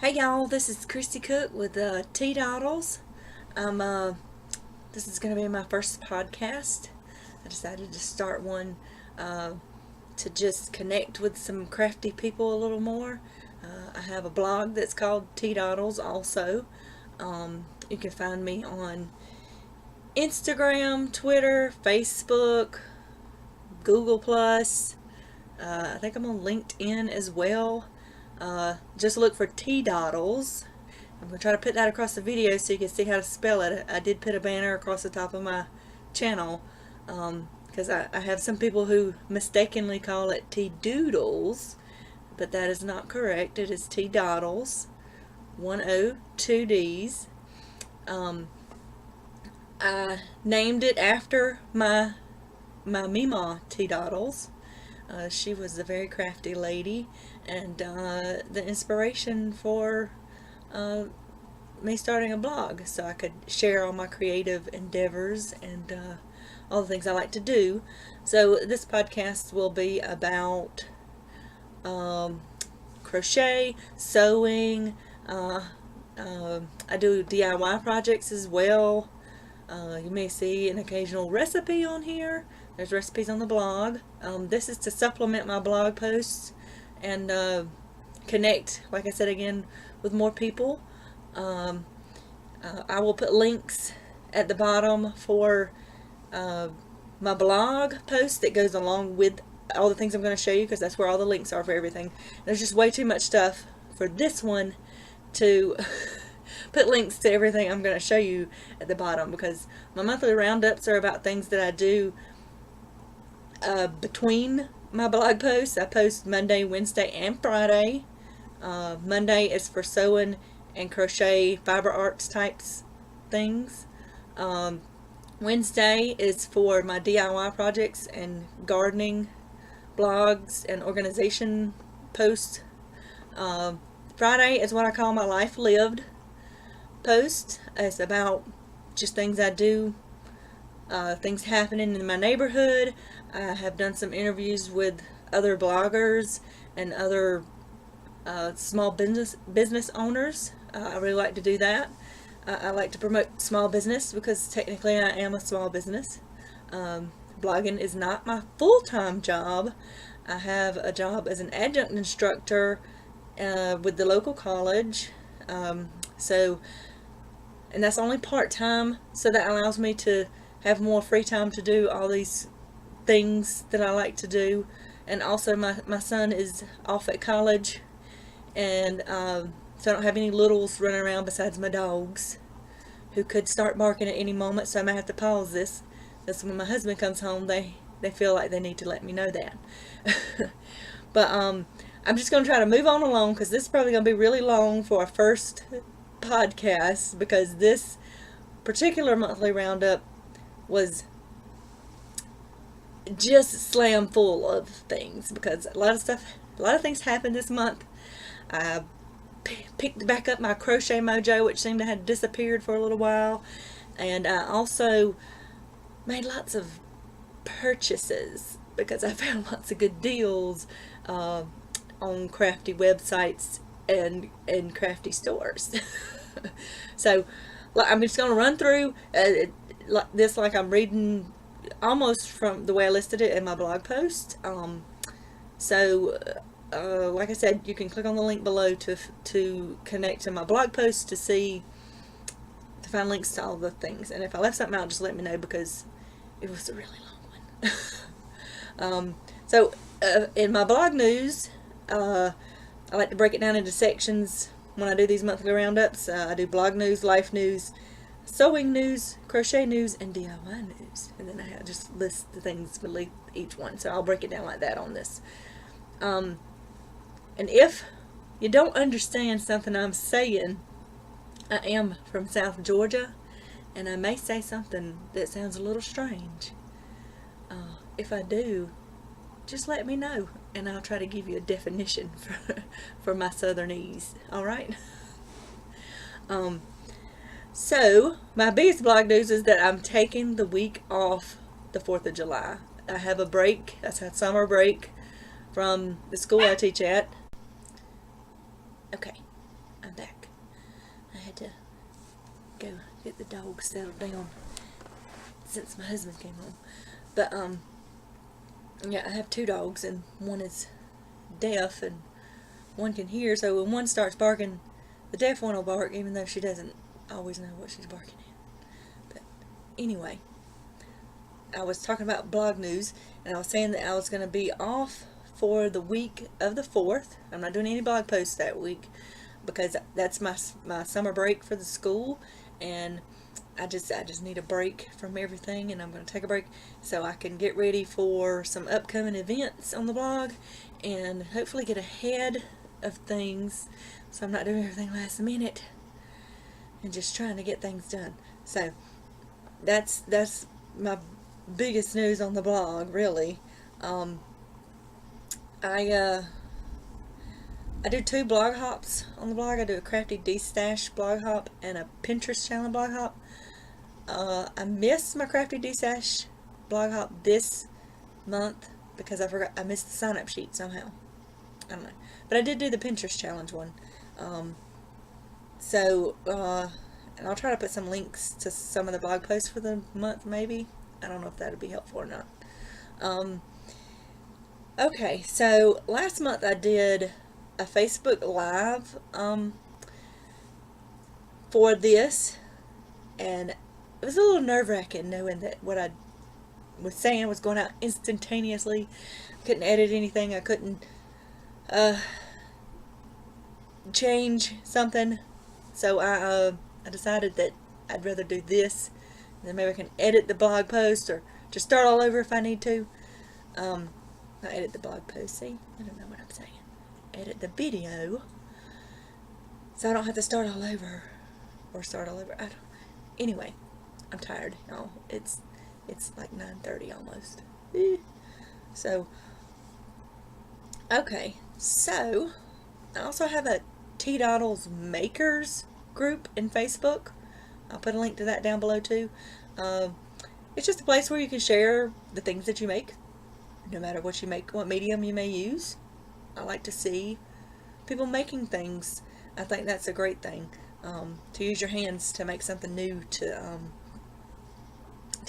Hey y'all, this is Christy Cook with Teadoddles. This is going to be my first podcast. I decided to start one to just connect with some crafty people a little more. I have a blog that's called Teadoddles also. You can find me on Instagram, Twitter, Facebook, Google Plus. I think I'm on LinkedIn as well. Just look for Teadoddles. I'm going to try to put that across the video so you can see how to spell it. I did put a banner across the top of my channel because I have some people who mistakenly call it Teadoddles, but that is not correct. It is Teadoddles, 1 O, 2 D's. I named it after my Mima Teadoddles. She was a very crafty lady, and the inspiration for me starting a blog so I could share all my creative endeavors and all the things I like to do. So this podcast will be about crochet, sewing. I do DIY projects as well. You may see an occasional recipe on here. There's recipes on the blog. This is to supplement my blog posts and connect, like I said again, with more people. I will put links at the bottom for my blog post that goes along with all the things I'm going to show you, because that's where all the links are for everything. There's just way too much stuff for this one to put links to everything I'm going to show you at the bottom, because my monthly roundups are about things that I do between my blog posts. I post Monday, Wednesday, and Friday. Monday is for sewing and crochet, fiber arts types things. Wednesday is for my DIY projects and gardening blogs and organization posts. Friday is what I call my life lived post. It's about just things I do, things happening in my neighborhood. I have done some interviews with other bloggers and other small business owners. I really like to do that. I like to promote small business because technically I am a small business. Blogging is not my full-time job. I have a job as an adjunct instructor with the local college. And that's only part-time, so that allows me to have more free time to do all these things that I like to do. And also my son is off at college, and so I don't have any littles running around besides my dogs, who could start barking at any moment, so I might have to pause this. Because when my husband comes home, they feel like they need to let me know that. But I'm just going to try to move on along, because this is probably going to be really long for our first podcast, because this particular monthly roundup was just slam full of things, because a lot of things happened this month. I picked back up my crochet mojo, which seemed to have disappeared for a little while, and I also made lots of purchases because I found lots of good deals on crafty websites and crafty stores. So I'm just going to run through this like I'm reading almost from the way I listed it in my blog post. Like I said, you can click on the link below to connect to my blog post to find links to all the things. And if I left something out, just let me know, because it was a really long one. In my blog news, I like to break it down into sections when I do these monthly roundups. I do blog news, life news, sewing news, crochet news, and DIY news. And then I just list the things beneath each one. So I'll break it down like that on this. And if you don't understand something I'm saying, I am from South Georgia, and I may say something that sounds a little strange. If I do, just let me know, and I'll try to give you a definition for my southernese. Alright? So, my biggest blog news is that I'm taking the week off the 4th of July. I have a break. That's a summer break from the school I teach at. Okay. I'm back. I had to go get the dog settled down since my husband came home. But, yeah, I have 2 dogs, and one is deaf, and one can hear, so when one starts barking, the deaf one will bark, even though she doesn't always know what she's barking at. But, anyway, I was talking about blog news, and I was saying that I was going to be off for the week of the 4th. I'm not doing any blog posts that week, because that's my summer break for the school, and I just need a break from everything, and I'm going to take a break so I can get ready for some upcoming events on the blog and hopefully get ahead of things so I'm not doing everything last minute and just trying to get things done. So that's my biggest news on the blog, really. I do 2 blog hops on the blog. I do a crafty de-stash blog hop and a Pinterest challenge blog hop. I missed my crafty de-stash blog hop this month because I missed the sign up sheet somehow. I don't know. But I did do the Pinterest challenge one. And I'll try to put some links to some of the blog posts for the month, maybe. I don't know if that would be helpful or not. Okay, so last month I did a Facebook Live for this, and it was a little nerve-wracking knowing that what I was saying was going out instantaneously. I couldn't edit anything. I couldn't change something. So I decided that I'd rather do this, and then maybe I can edit the blog post or just start all over if I need to. Not edit the blog post, see? I don't know what I'm saying. Edit the video so I don't have to start all over or start all over. Anyway, I'm tired, y'all. It's like 9:30 almost. So, okay. So, I also have a Teadoddles Makers group in Facebook. I'll put a link to that down below too. It's just a place where you can share the things that you make, no matter what you make, what medium you may use. I like to see people making things. I think that's a great thing, to use your hands to make something new, to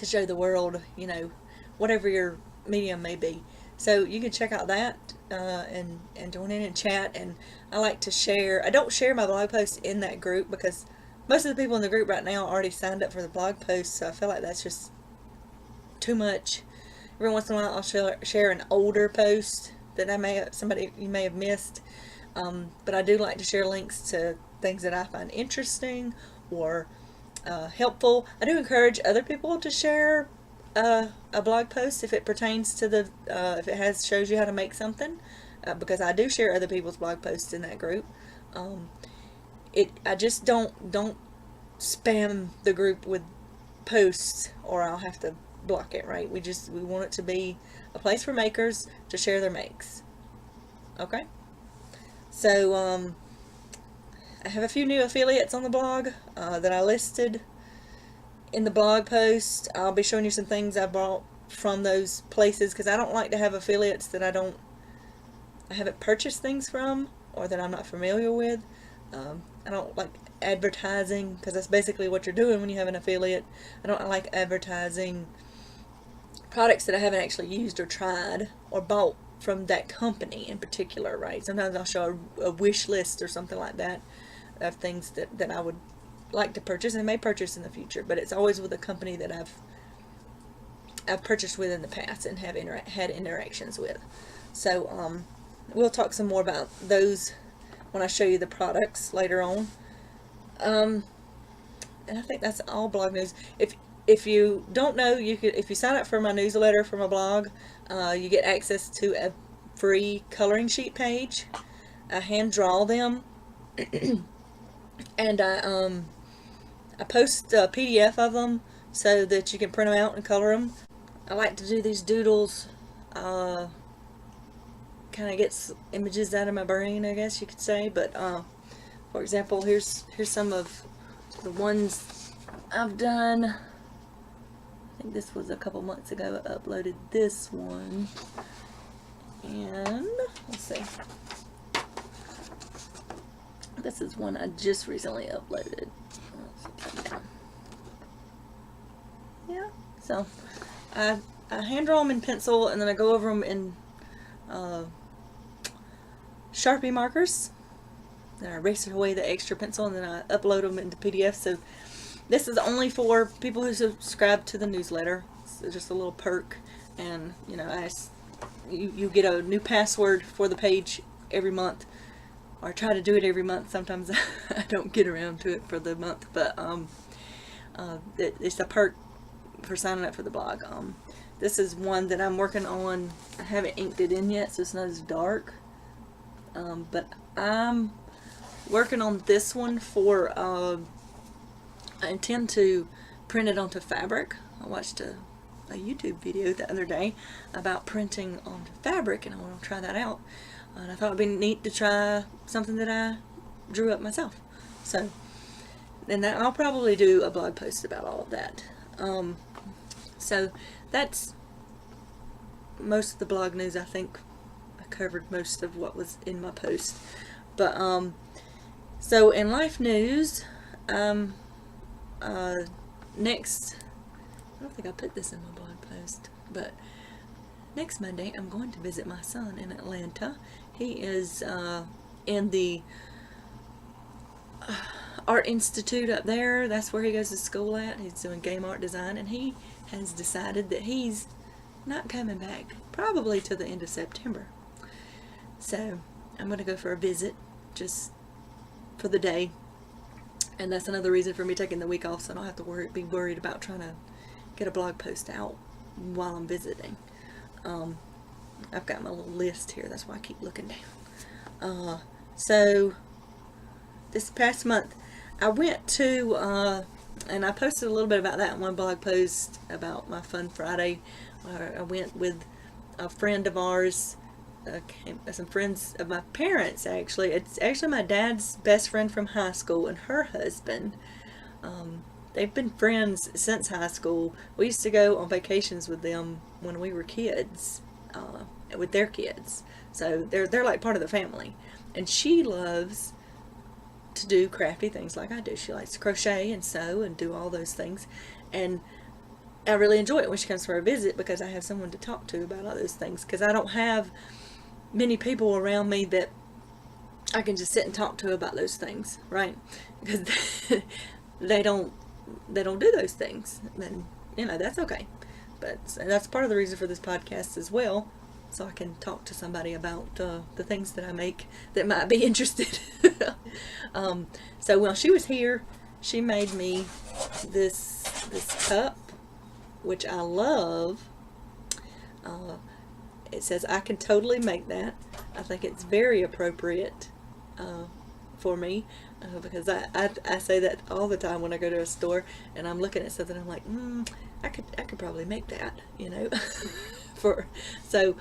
show the world, you know, whatever your medium may be. So you can check out that and join in and chat. And I like to share. I don't share my blog posts in that group because most of the people in the group right now already signed up for the blog posts, so I feel like that's just too much. Every once in a while I'll share an older post that you may have missed, but I do like to share links to things that I find interesting or helpful. I do encourage other people to share a blog post if it pertains to the if it shows you how to make something, because I do share other people's blog posts in that group. I just don't spam the group with posts or I'll have to block it, right? We want it to be a place for makers to share their makes. Okay? So, I have a few new affiliates on the blog that I listed in the blog post. I'll be showing you some things I bought from those places because I don't like to have affiliates that I haven't purchased things from or that I'm not familiar with. I don't like advertising because that's basically what you're doing when you have an affiliate. I don't like advertising products that I haven't actually used or tried or bought from that company in particular, right? Sometimes I'll show a wish list or something like that of things that I would like to purchase and may purchase in the future, but it's always with a company that I've purchased with in the past and have had interactions with. So we'll talk some more about those when I show you the products later on. And I think that's all blog news. If you don't know, if you sign up for my newsletter for my blog, you get access to a free coloring sheet page. I hand draw them, and I post a PDF of them so that you can print them out and color them. I like to do these doodles. Kind of gets images out of my brain, I guess you could say. But for example, here's some of the ones I've done. I think this was a couple months ago. I uploaded this one, and let's see. This is one I just recently uploaded. Yeah, so I hand draw them in pencil, and then I go over them in Sharpie markers. Then I erase away the extra pencil, and then I upload them into PDF. So this is only for people who subscribe to the newsletter. It's just a little perk, and you know, you get a new password for the page every month, or I try to do it every month. Sometimes I don't get around to it for the month, but it's a perk for signing up for the blog. This is one that I'm working on. I haven't inked it in yet, so it's not as dark. But I'm working on this one for, I intend to print it onto fabric. I watched a YouTube video the other day about printing onto fabric, and I want to try that out. And I thought it'd be neat to try something that I drew up myself. So, and that I'll probably do a blog post about all of that. So that's most of the blog news. I think I covered most of what was in my post. But so in life news, next, I don't think I put this in my blog post, but next Monday I'm going to visit my son in Atlanta. He is in the Art Institute up there. That's where he goes to school at. He's doing game art design, and he has decided that he's not coming back probably till the end of September. So I'm going to go for a visit just for the day, and that's another reason for me taking the week off, so I don't have to be worried about trying to get a blog post out while I'm visiting. I've got my little list here, that's why I keep looking down. So this past month I went to and I posted a little bit about that in one blog post about my Fun Friday, where I went with a friend of ours, some friends of my parents. Actually, it's actually my dad's best friend from high school and her husband. They've been friends since high school. We used to go on vacations with them when we were kids, with their kids. So they're like part of the family. And she loves to do crafty things like I do. She likes to crochet and sew and do all those things. And I really enjoy it when she comes for a visit, because I have someone to talk to about all those things. Because I don't have many people around me that I can just sit and talk to about those things, right? Because they don't do those things, and you know, that's okay. But that's part of the reason for this podcast as well, so I can talk to somebody about the things that I make that might be interested. So while she was here, she made me this cup, which I love. It says I can totally make that. I think it's very appropriate for me, because I say that all the time when I go to a store and I'm looking at something. I'm like, I could probably make that, you know. So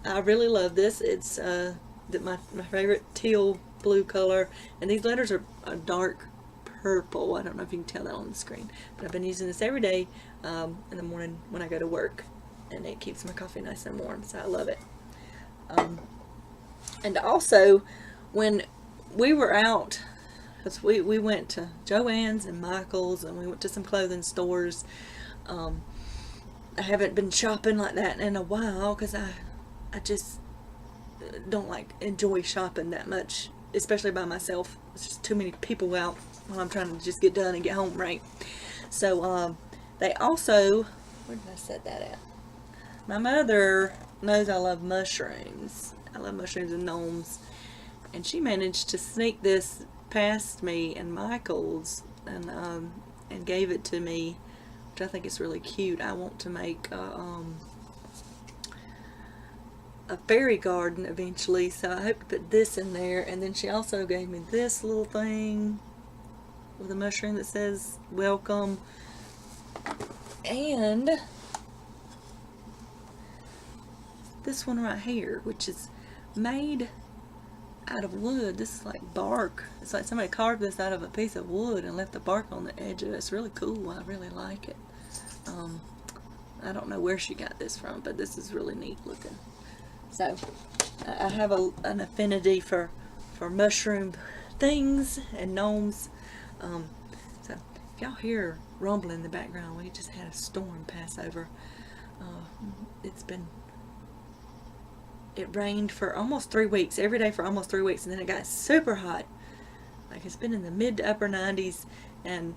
I really love this. It's my favorite teal blue color, and these letters are a dark purple. I don't know if you can tell that on the screen, but I've been using this every day in the morning when I go to work, and it keeps my coffee nice and warm, so I love it. And also, when we were out, because we went to Joann's and Michael's, and we went to some clothing stores. I haven't been shopping like that in a while, because I just don't enjoy shopping that much, especially by myself. It's just too many people out while I'm trying to just get done and get home, right? So they also, where did I set that at? My mother knows I love mushrooms. I love mushrooms and gnomes, and she managed to sneak this past me and Michael's, and gave it to me, which I think is really cute. I want to make a fairy garden eventually, so I hope to put this in there. And then she also gave me this little thing with a mushroom that says welcome, and this one right here, which is made out of wood. This is like bark. It's like somebody carved this out of a piece of wood and left the bark on the edge of it. It's really cool. I really like it. I don't know where she got this from, but this is really neat looking. So I have an affinity for mushroom things and gnomes. So if y'all hear rumbling in the background, we just had a storm pass over. It rained for almost 3 weeks, every day for almost 3 weeks, and then it got super hot. Like, it's been in the mid to upper 90s, and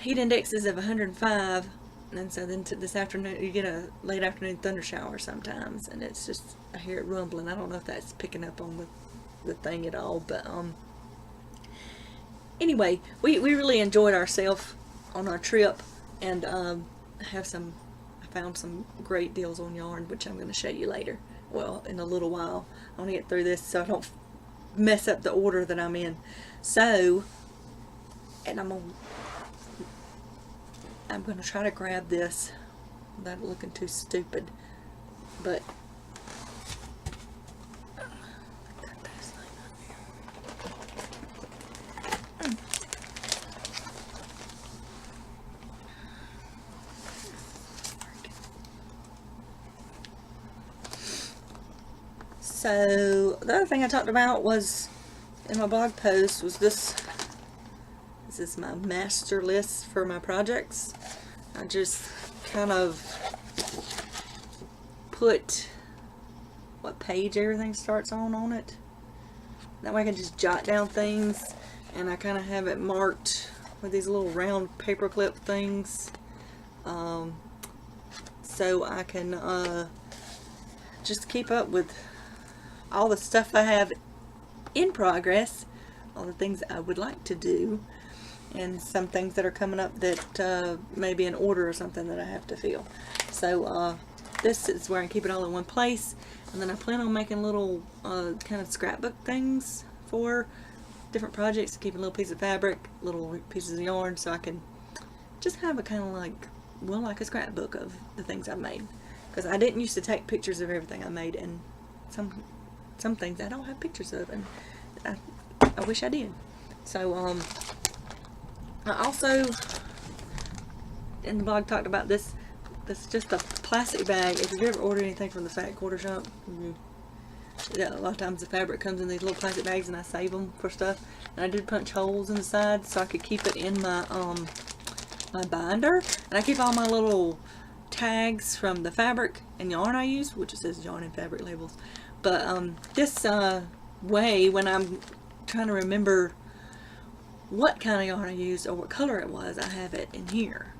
heat indexes of 105, and so then this afternoon you get a late afternoon thunder shower sometimes, and it's just, I hear it rumbling. I don't know if that's picking up on the thing at all, but anyway, we really enjoyed ourselves on our trip, and I found some great deals on yarn, which I'm going to show you later. Well, in a little while. I want to get through this so I don't mess up the order that I'm in. So, and I'm gonna try to grab this without looking too stupid, but so the other thing I talked about was in my blog post was this. This is my master list for my projects. I just kind of put what page everything starts on it. That way I can just jot down things, and I kind of have it marked with these little round paperclip things, so I can just keep up with all the stuff I have in progress, all the things I would like to do, and some things that are coming up that may be in order or something that I have to fill. So this is where I keep it all in one place, and then I plan on making little kind of scrapbook things for different projects, keep a little piece of fabric, little pieces of yarn, so I can just have a kind of like, well, like a scrapbook of the things I've made, because I didn't used to take pictures of everything I made, and some things I don't have pictures of, and I wish I did. So I also in the blog talked about this. This is just a plastic bag. If you've ever ordered anything from the Fat Quarter Shop, yeah, a lot of times the fabric comes in these little plastic bags, and I save them for stuff. And I did punch holes in the side so I could keep it in my my binder. And I keep all my little tags from the fabric and yarn I use, which it says yarn and fabric labels. But this way, when I'm trying to remember what kind of yarn I used or what color it was, I have it in here,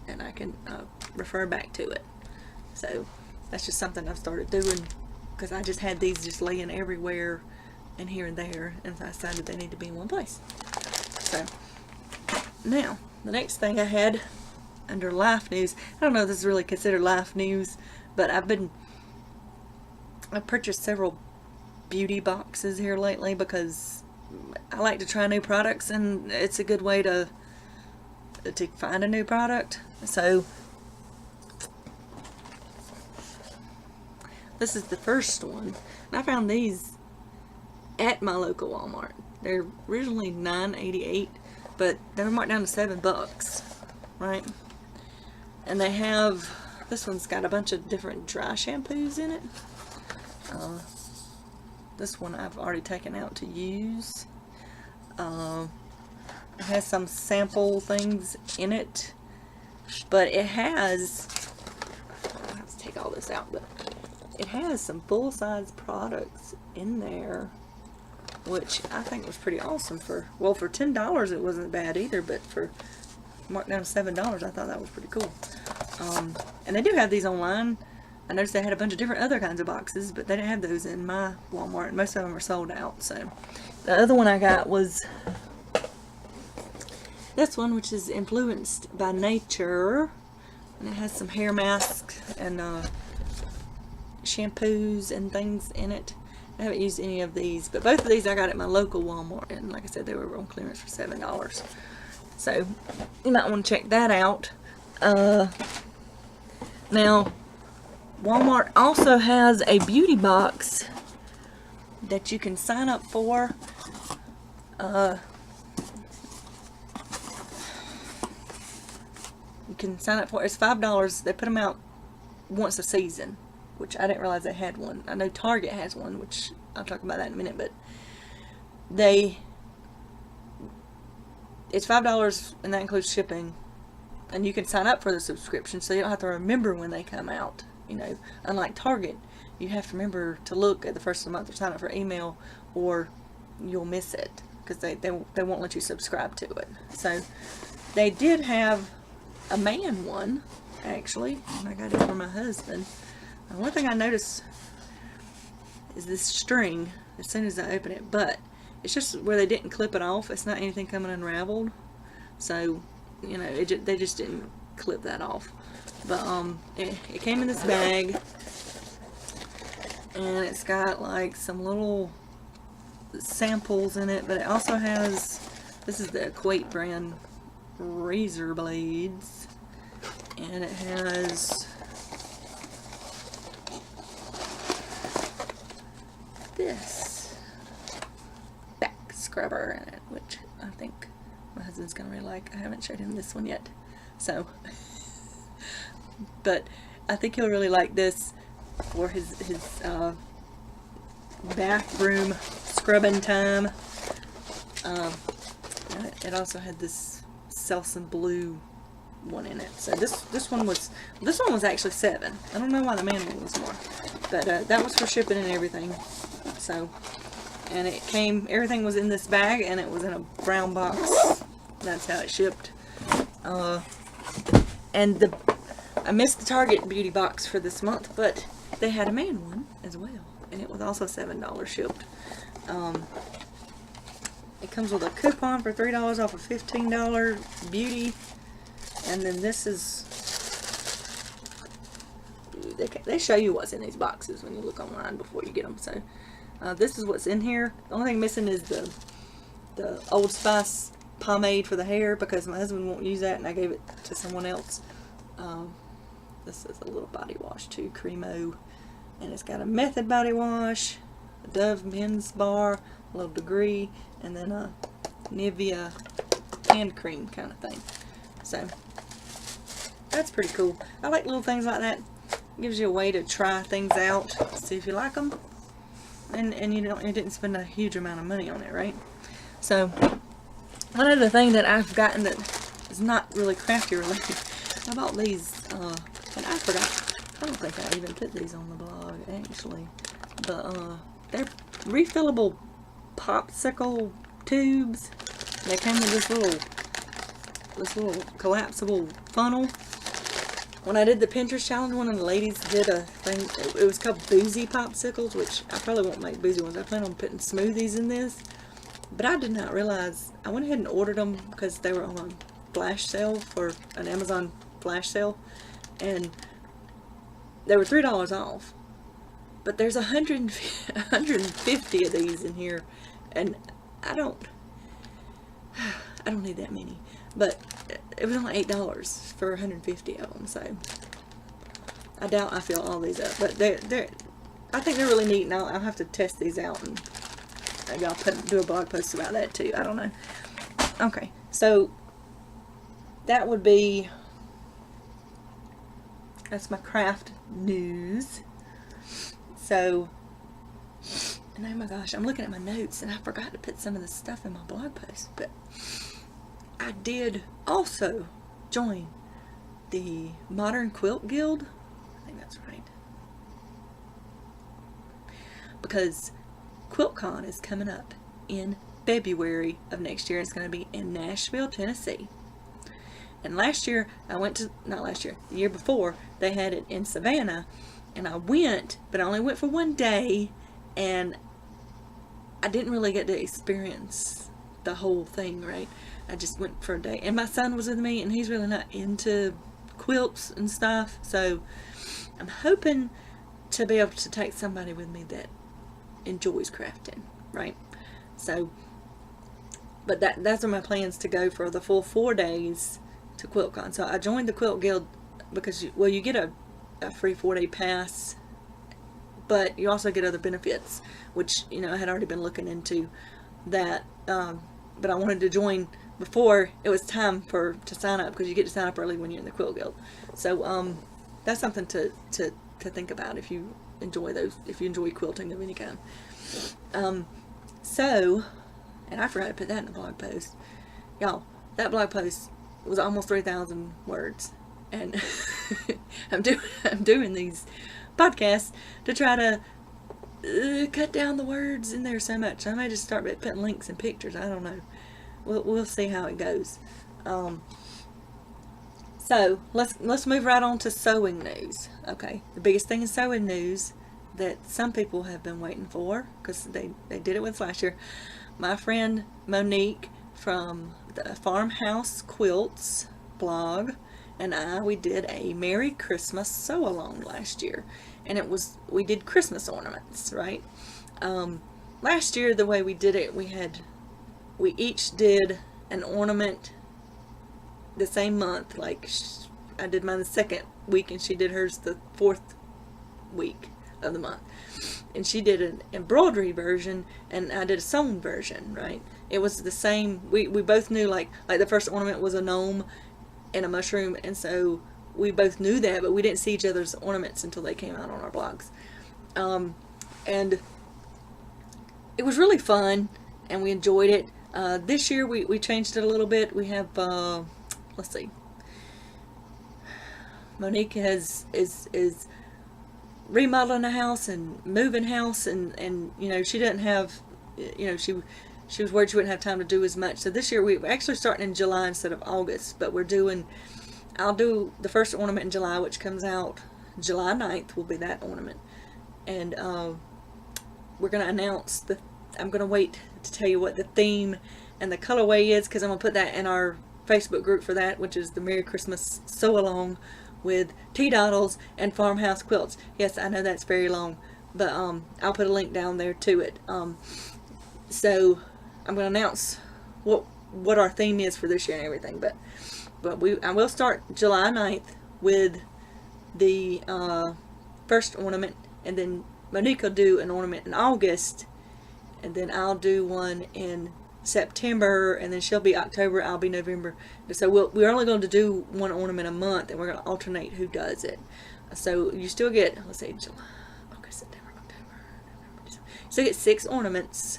and I can refer back to it. So that's just something I've started doing, because I just had these just laying everywhere and here and there, and so I decided they need to be in one place. So now the next thing I had under life news, I don't know if this is really considered life news, but I purchased several beauty boxes here lately because I like to try new products, and it's a good way to find a new product. So this is the first one, and I found these at my local Walmart. They're originally $9.88, but they were marked down to $7, right? And they have, this one's got a bunch of different dry shampoos in it. This one I've already taken out to use. It has some sample things in it, but it has, I'll have to take all this out, but it has some full-size products in there, which I think was pretty awesome. For $10 it wasn't bad either, but for marked down to $7, I thought that was pretty cool. And they do have these online. I noticed they had a bunch of different other kinds of boxes, but they didn't have those in my Walmart, and most of them are sold out. So the other one I got was this one, which is Influenced by Nature, and it has some hair masks and shampoos and things in it. I haven't used any of these, but both of these I got at my local Walmart, and like I said, they were on clearance for $7. So you might want to check that out. Now Walmart also has a beauty box that you can sign up for. You can sign up for it. It's $5. They put them out once a season, which I didn't realize they had one. I know Target has one, which I'll talk about that in a minute, but it's $5 and that includes shipping, and you can sign up for the subscription so you don't have to remember when they come out. Unlike Target, you have to remember to look at the first of the month or sign up for email, or you'll miss it because they won't let you subscribe to it. So they did have a man one, actually, and I got it from my husband. One thing I noticed is this string as soon as I open it, but it's just where they didn't clip it off. It's not anything coming unraveled, so they just didn't clip that off. But it came in this bag, and it's got like some little samples in it, but it also has, this is the Equate brand razor blades, and it has this back scrubber in it, which I think my husband's gonna really like. I haven't showed him this one yet, so but I think he'll really like this for his bathroom scrubbing time. It also had this Selsun blue one in it. So this one was actually $7. I don't know why the man one was more, but that was for shipping and everything. So, and it came, everything was in this bag, and it was in a brown box. That's how it shipped. And I missed the Target beauty box for this month, but they had a man one as well, and it was also $7 shipped. It comes with a coupon for $3 off a $15 beauty, and then this is, they show you what's in these boxes when you look online before you get them. So this is what's in here. The only thing missing is the Old Spice pomade for the hair, because my husband won't use that and I gave it to someone else. This is a little body wash too, Cremo, and it's got a Method body wash, a Dove men's bar, a little Degree, and then a Nivea hand cream kind of thing. So that's pretty cool. I like little things like that. It gives you a way to try things out, see if you like them, and you didn't spend a huge amount of money on it, right? So one other thing that I've gotten that is not really crafty related, I bought these, and I forgot, I don't think I even put these on the blog actually, but they're refillable popsicle tubes. They came with this little collapsible funnel. When I did the Pinterest challenge, one of the ladies did a thing, it was called Boozy Popsicles, which I probably won't make boozy ones. I plan on putting smoothies in this, but I did not realize, I went ahead and ordered them because they were on a flash sale, for an Amazon flash sale, and they were $3 off, but there's 150 of these in here, and I don't need that many, but it was only $8 for 150 of them, so I doubt I fill all these up, but I think they're really neat, and I'll have to test these out, and maybe I'll do a blog post about that too. I don't know. Okay, so that would be, that's my craft news. So, and oh my gosh, I'm looking at my notes and I forgot to put some of this stuff in my blog post, but I did also join the Modern Quilt Guild. I think that's right, because QuiltCon is coming up in February of next year. It's going to be in Nashville, Tennessee. And last year, the year before, they had it in Savannah, and I went, but I only went for one day, and I didn't really get to experience the whole thing, right? I just went for a day, and my son was with me, and he's really not into quilts and stuff, so I'm hoping to be able to take somebody with me that enjoys crafting, right? So, but that's are my plans, to go for the full 4 days to QuiltCon. So I joined the Quilt Guild because you get a free 4-day pass, but you also get other benefits, which I had already been looking into that, but I wanted to join before it was time to sign up, because you get to sign up early when you're in the Quilt Guild. So that's something to think about if you enjoy quilting of any kind. So And I forgot to put that in the blog post. Y'all, that blog post was almost 3,000 words. And I'm doing these podcasts to try to cut down the words in there so much. I may just start putting links and pictures. I don't know. We'll see how it goes. So let's move right on to sewing news. Okay, the biggest thing in sewing news that some people have been waiting for, because they did it with last year. My friend Monique from the Farmhouse Quilts blog and we did a Merry Christmas sew-along last year, and we did Christmas ornaments, right? Last year the way we did it, we each did an ornament the same month. Like I did mine the second week and she did hers the fourth week of the month, and she did an embroidery version and I did a sewn version, right? It was the same. We both knew, like the first ornament was a gnome and a mushroom, and so we both knew that, but we didn't see each other's ornaments until they came out on our blogs. And it was really fun and we enjoyed it. This year we changed it a little bit. We have let's see, Monique is remodeling the house and moving house, and you know, she doesn't have, you know, she was worried she wouldn't have time to do as much. So this year we're actually starting in July instead of August, but I'll do the first ornament in July, which comes out July 9th will be that ornament. And we're going to announce I'm going to wait to tell you what the theme and the colorway is, because I'm going to put that in our Facebook group for that, which is the Merry Christmas Sew-Along with Teadoddles and Farmhouse Quilts. Yes, I know that's very long, but I'll put a link down there to it. So I'm going to announce what our theme is for this year and everything, but I will start July 9th with the first ornament, and then Monique will do an ornament in August, and then I'll do one in September, and then she'll be October, I'll be November. So we're only going to do one ornament a month, and we're going to alternate who does it. So you still get, let's say, July, August, September, October, November, December. You still get 6 ornaments.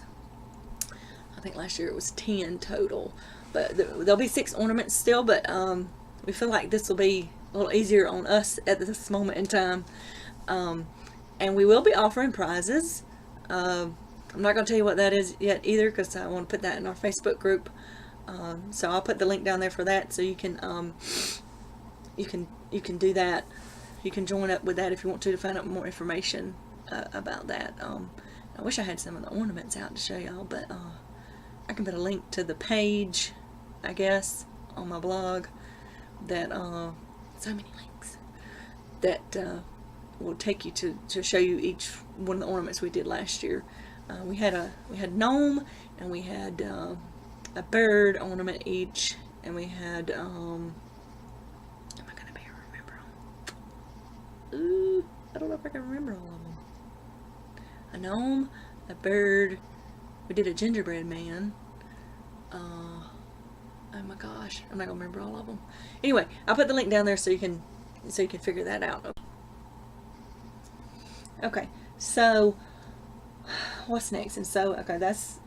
I think last year it was 10 total, but there'll be 6 ornaments still, but we feel like this will be a little easier on us at this moment in time. And we will be offering prizes. I'm not going to tell you what that is yet either, because I want to put that in our Facebook group. So I'll put the link down there for that, so you can do that. You can join up with that if you want to find out more information about that. I wish I had some of the ornaments out to show y'all, but I can put a link to the page, I guess, on my blog that so many links that will take you to show you each one of the ornaments we did last year. We had gnome, and we had a bird ornament each, and we had am I gonna be able to remember them? Ooh, I don't know if I can remember all of them. A gnome, a bird. We did a gingerbread man. Oh my gosh, I'm not gonna remember all of them. Anyway, I'll put the link down there so you can figure that out. Okay, so what's next? And so, okay, that's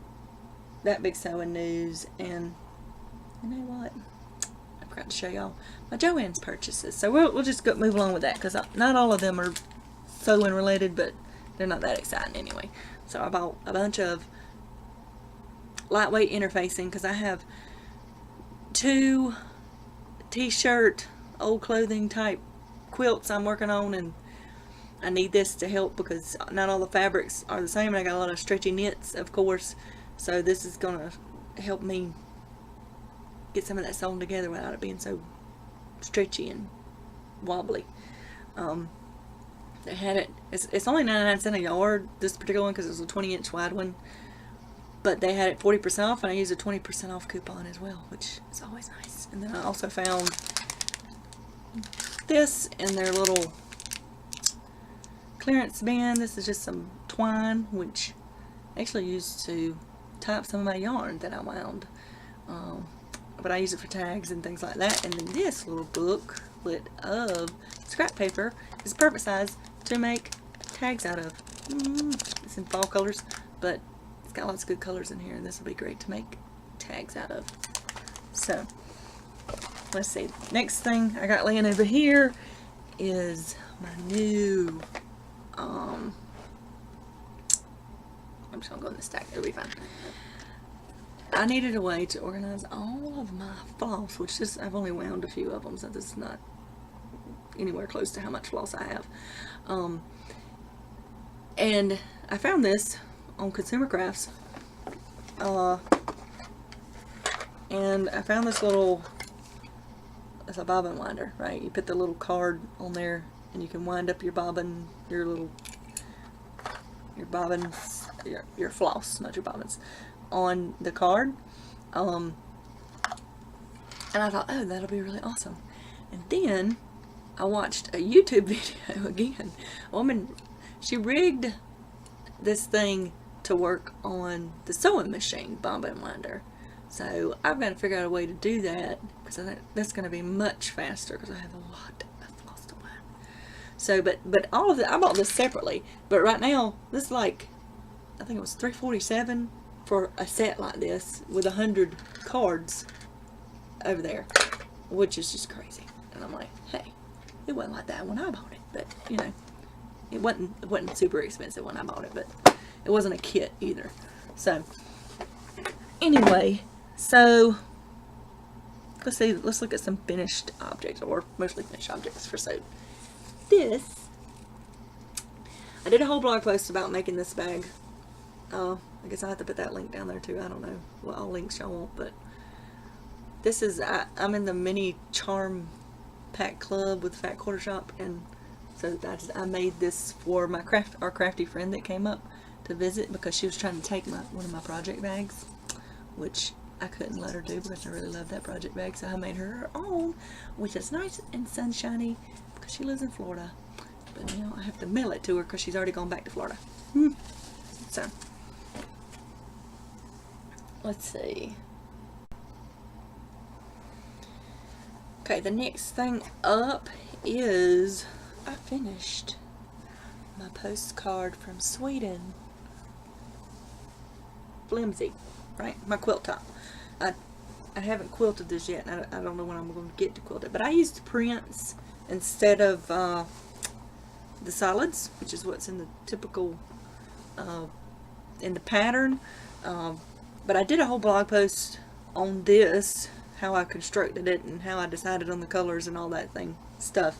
that big sewing news. And you know what? I forgot to show y'all my Joann's purchases. So we'll just move along with that, because not all of them are sewing related, but they're not that exciting anyway. So I bought a bunch of lightweight interfacing, because I have 2 t-shirt, old clothing type quilts I'm working on, and I need this to help because not all the fabrics are the same, and I got a lot of stretchy knits, of course, so this is going to help me get some of that sewn together without it being so stretchy and wobbly. They had it's only 99 cents a yard, this particular one, because it was a 20-inch wide one, but they had it 40% off, and I used a 20% off coupon as well, which is always nice. And then I also found this in their little clearance bin. This is just some twine, which I actually used to tie up some of my yarn that I wound, but I use it for tags and things like that. And then this little booklet of scrap paper is perfect size to make tags out of. It's in fall colors, but It's got lots of good colors in here, and this will be great to make tags out of. So, let's see. Next thing I got laying over here is my new, I'm just going to go in the stack. It'll be fine. I needed a way to organize all of my floss, which is, I've only wound a few of them, so this is not anywhere close to how much floss I have. And I found this on Consumer Crafts. And I found this little, it's a bobbin winder, right? You put the little card on there and you can wind up your bobbin, your bobbins, your floss, not your bobbins, on the card. And I thought, oh, that'll be really awesome. And then I watched a YouTube video again. A woman, she rigged this thing to work on the sewing machine bobbin winder. So I've got to figure out a way to do that, because I think that's going to be much faster, because I have a lot of floss to wind. So, but all of it, I bought this separately. But right now, this is like, I think it was $347 for a set like this with 100 cards over there, which is just crazy. And I'm like, hey, it wasn't like that when I bought it, but you know, it wasn't super expensive when I bought it, but it wasn't a kit either. So anyway, so let's see, let's look at some finished objects, or mostly finished objects for sew. This, I did a whole blog post about making this bag. I guess I have to put that link down there too. I don't know what all links y'all want, but this is, I'm in the mini Charm Pack Club with Fat Quarter Shop, and so I made this for my our crafty friend that came up to visit, because she was trying to take one of my project bags, which I couldn't let her do because I really love that project bag, so I made her own, which is nice and sunshiny because she lives in Florida. But now I have to mail it to her because she's already gone back to Florida. So let's see. Okay, the next thing up is I finished my postcard from Sweden. Flimsy, right? My quilt top. I haven't quilted this yet, and I don't know when I'm going to get to quilt it, but I used prints instead of the solids, which is what's in the typical in the pattern. But I did a whole blog post on this, how I constructed it and how I decided on the colors and all that stuff.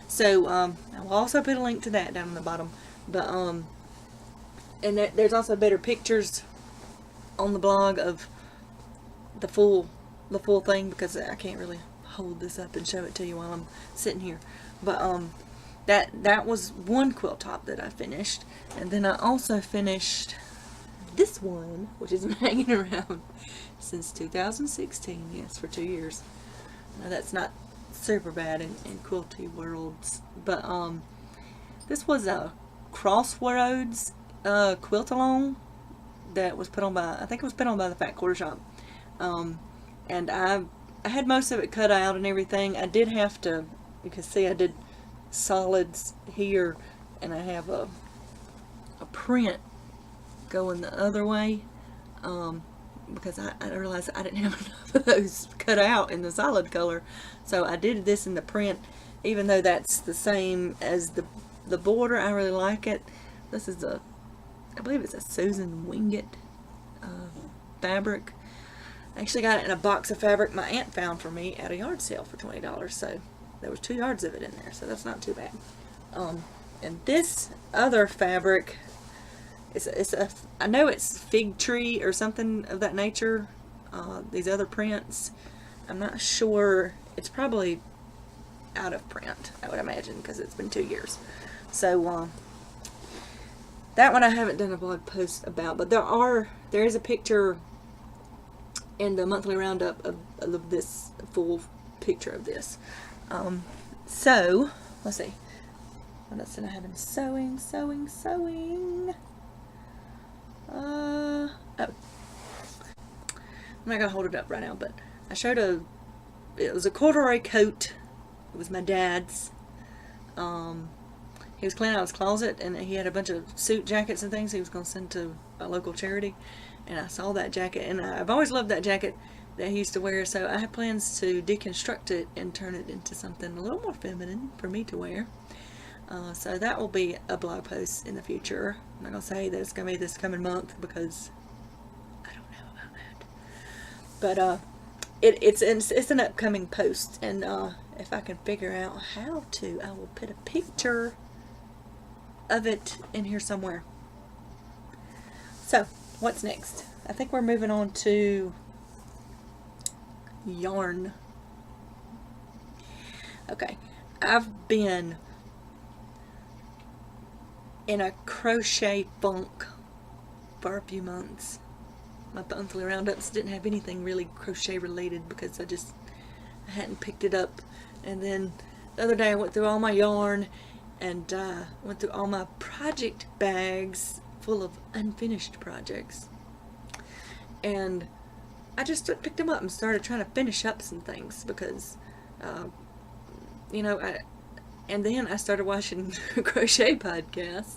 So I will also put a link to that down on the bottom. But and there's also better pictures on the blog of the full thing, because I can't really hold this up and show it to you while I'm sitting here. But that was one quilt top that I finished, and then I also finished this one, which has been hanging around since 2016. Yes, for 2 years. Now that's not super bad in quilty worlds, but this was a Crossroads quilt along that was put on by, I think it was put on by the Fat Quarter Shop, and I had most of it cut out and everything. I did have to, you can see I did solids here, and I have a print going the other way, because I realized I didn't have enough of those cut out in the solid color, so I did this in the print, even though that's the same as the border. I really like it. This is I believe it's a Susan Wingate fabric. I actually got it in a box of fabric my aunt found for me at a yard sale for $20, so there was 2 yards of it in there, so that's not too bad. And this other fabric, I know it's fig tree or something of that nature. These other prints, I'm not sure. It's probably out of print, I would imagine, because it's been 2 years. So that one I haven't done a blog post about, but there is a picture in the monthly roundup of this full picture of this. So let's see. What else did I have in sewing? Oh, I'm not gonna hold it up right now, but I showed it was a corduroy coat. It was my dad's. He he was cleaning out his closet, and he had a bunch of suit jackets and things he was going to send to a local charity. And I saw that jacket, and I've always loved that jacket that he used to wear, so I have plans to deconstruct it and turn it into something a little more feminine for me to wear. So that will be a blog post in the future. I'm not going to say that it's going to be this coming month because I don't know about that. But it's an upcoming post, and if I can figure out how to, I will put a picture of it in here somewhere. So, what's next? I think we're moving on to yarn. Okay, I've been in a crochet funk for a few months. My monthly roundups didn't have anything really crochet related because I hadn't picked it up. And then the other day I went through all my yarn and went through all my project bags full of unfinished projects. And I just picked them up and started trying to finish up some things because, and then I started watching crochet podcasts,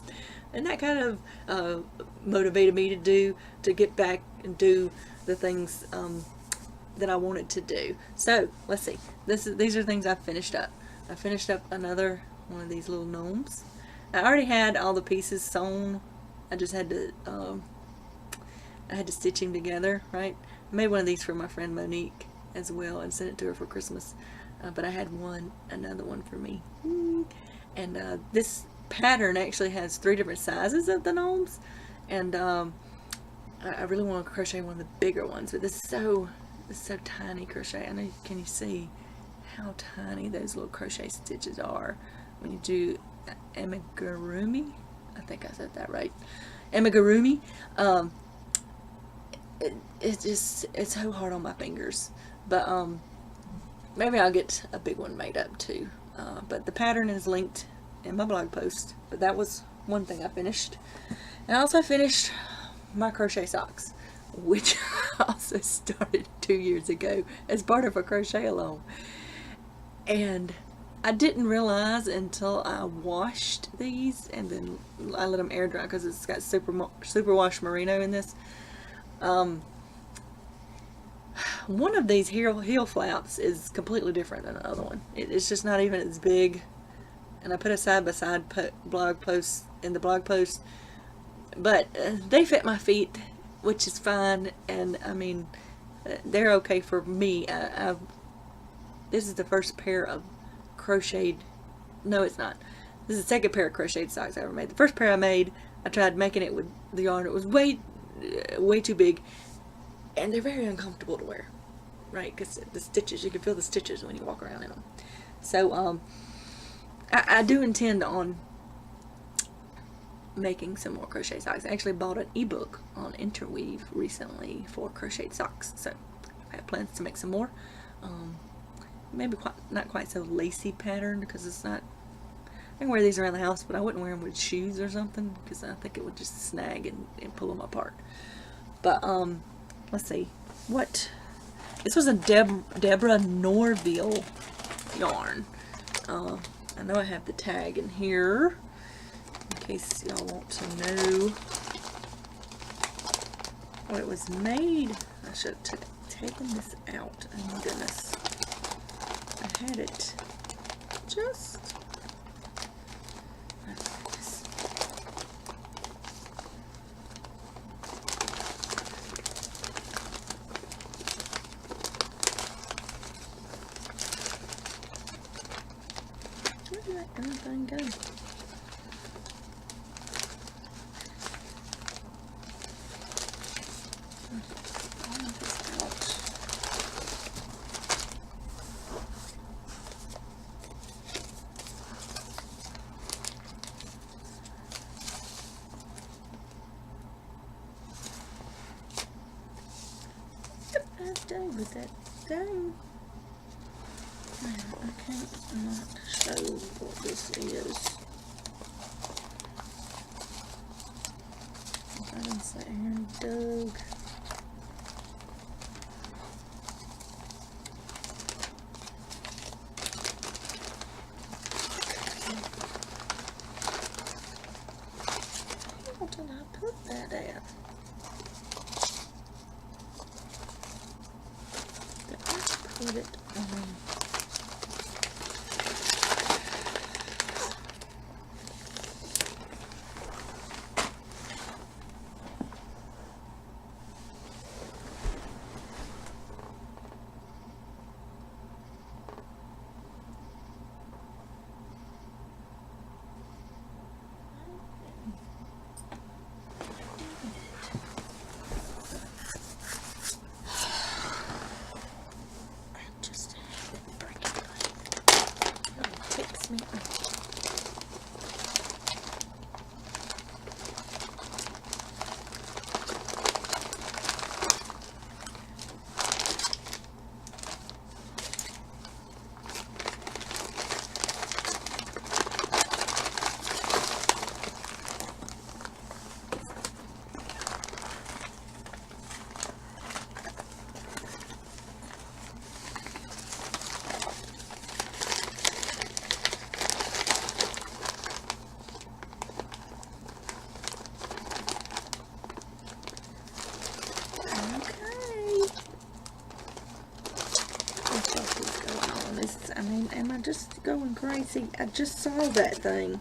and that kind of motivated me to get back and do the things that I wanted to do. So let's see. These are things I finished up. I finished up another one of these little gnomes. I already had all the pieces sewn. I just had to stitch them together, right? I made one of these for my friend Monique as well and sent it to her for Christmas. But I had another one for me. And this pattern actually has 3 different sizes of the gnomes. And I really want to crochet one of the bigger ones. But this is so tiny crochet. I know, can you see how tiny those little crochet stitches are when you do amigurumi? I think I said that right. Amigurumi. It's so hard on my fingers. But maybe I'll get a big one made up too. But the pattern is linked in my blog post. But that was one thing I finished. And I also finished my crochet socks, which I also started 2 years ago as part of a crochet along. And I didn't realize until I washed these, and then I let them air dry because it's got super wash merino in this. One of these heel flaps is completely different than the other one. It's just not even as big. And I put a side-by-side blog post in the blog post, but they fit my feet, which is fine. And I mean, they're okay for me. This is the first pair of crocheted. No, it's not. This is the second pair of crocheted socks I ever made. The first pair I made, I tried making it with the yarn. It was way too big, and they're very uncomfortable to wear, right? Because the stitches, you can feel the stitches when you walk around in them. So I do intend on making some more crochet socks. I actually bought an ebook on Interweave recently for crocheted socks, so I have plans to make some more. Maybe not quite so lacy pattern, because it's not. I can wear these around the house, but I wouldn't wear them with shoes or something because I think it would just snag and pull them apart. But let's see. This was a Deborah Norville yarn. I know I have the tag in here in case y'all want to know what it was made. I should have taken this out. Oh my goodness. I had it just. Where did that darn thing go? With that thing. I can't not show what this is. I didn't sit here and dug. put it on. Me. I mean, am I just going crazy? I just saw that thing.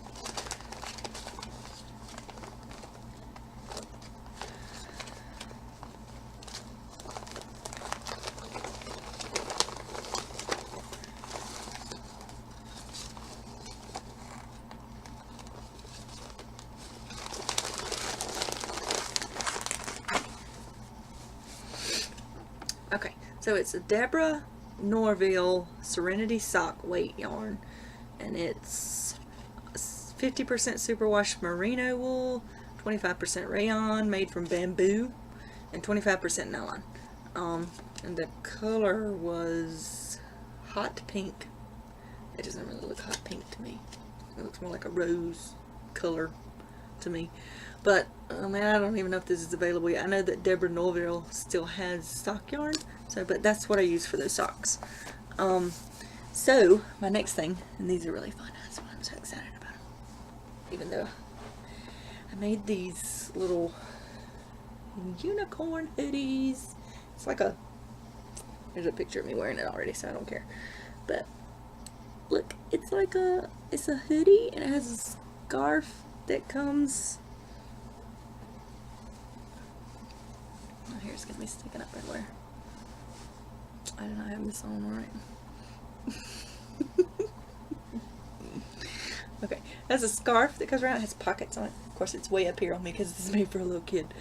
Okay, so it's a Deborah Norville Serenity Sock weight yarn, and it's 50% superwash merino wool, 25% rayon made from bamboo, and 25% nylon. And the color was hot pink. It doesn't really look hot pink to me. It looks more like a rose color to me. But I mean, I don't even know if this is available yet. I know that Deborah Norville still has sock yarn, so but that's what I use for those socks. So my next thing, and these are really fun. That's why I'm so excited about them. Even though I made these little unicorn hoodies. It's like a, there's a picture of me wearing it already, so I don't care. But look, it's like it's a hoodie, and it has a scarf that comes. Oh, here it's gonna be sticking up everywhere. I did not have this on right. Okay, that's a scarf that goes around. It has pockets on it. Of course, it's way up here on me because it's made for a little kid.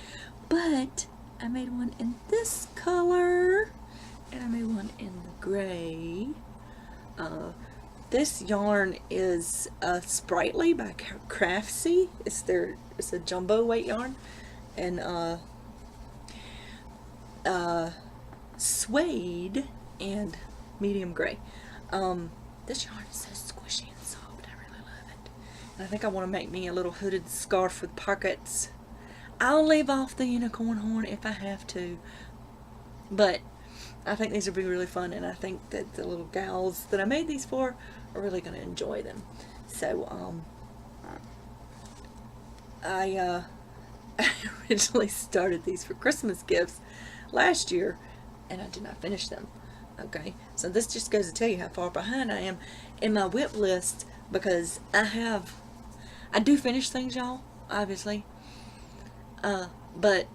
But I made one in this color, and I made one in the gray. This yarn is Sprightly by Crafty. It's a jumbo weight yarn, and suede and medium gray. This yarn is so squishy and soft. I really love it. And I think I want to make me a little hooded scarf with pockets. I'll leave off the unicorn horn if I have to, but I think these will be really fun, and I think that the little gals that I made these for are really going to enjoy them. So I originally started these for Christmas gifts last year, and I did not finish them. Okay, so this just goes to tell you how far behind I am in my WIP list, because I do finish things, y'all, obviously, but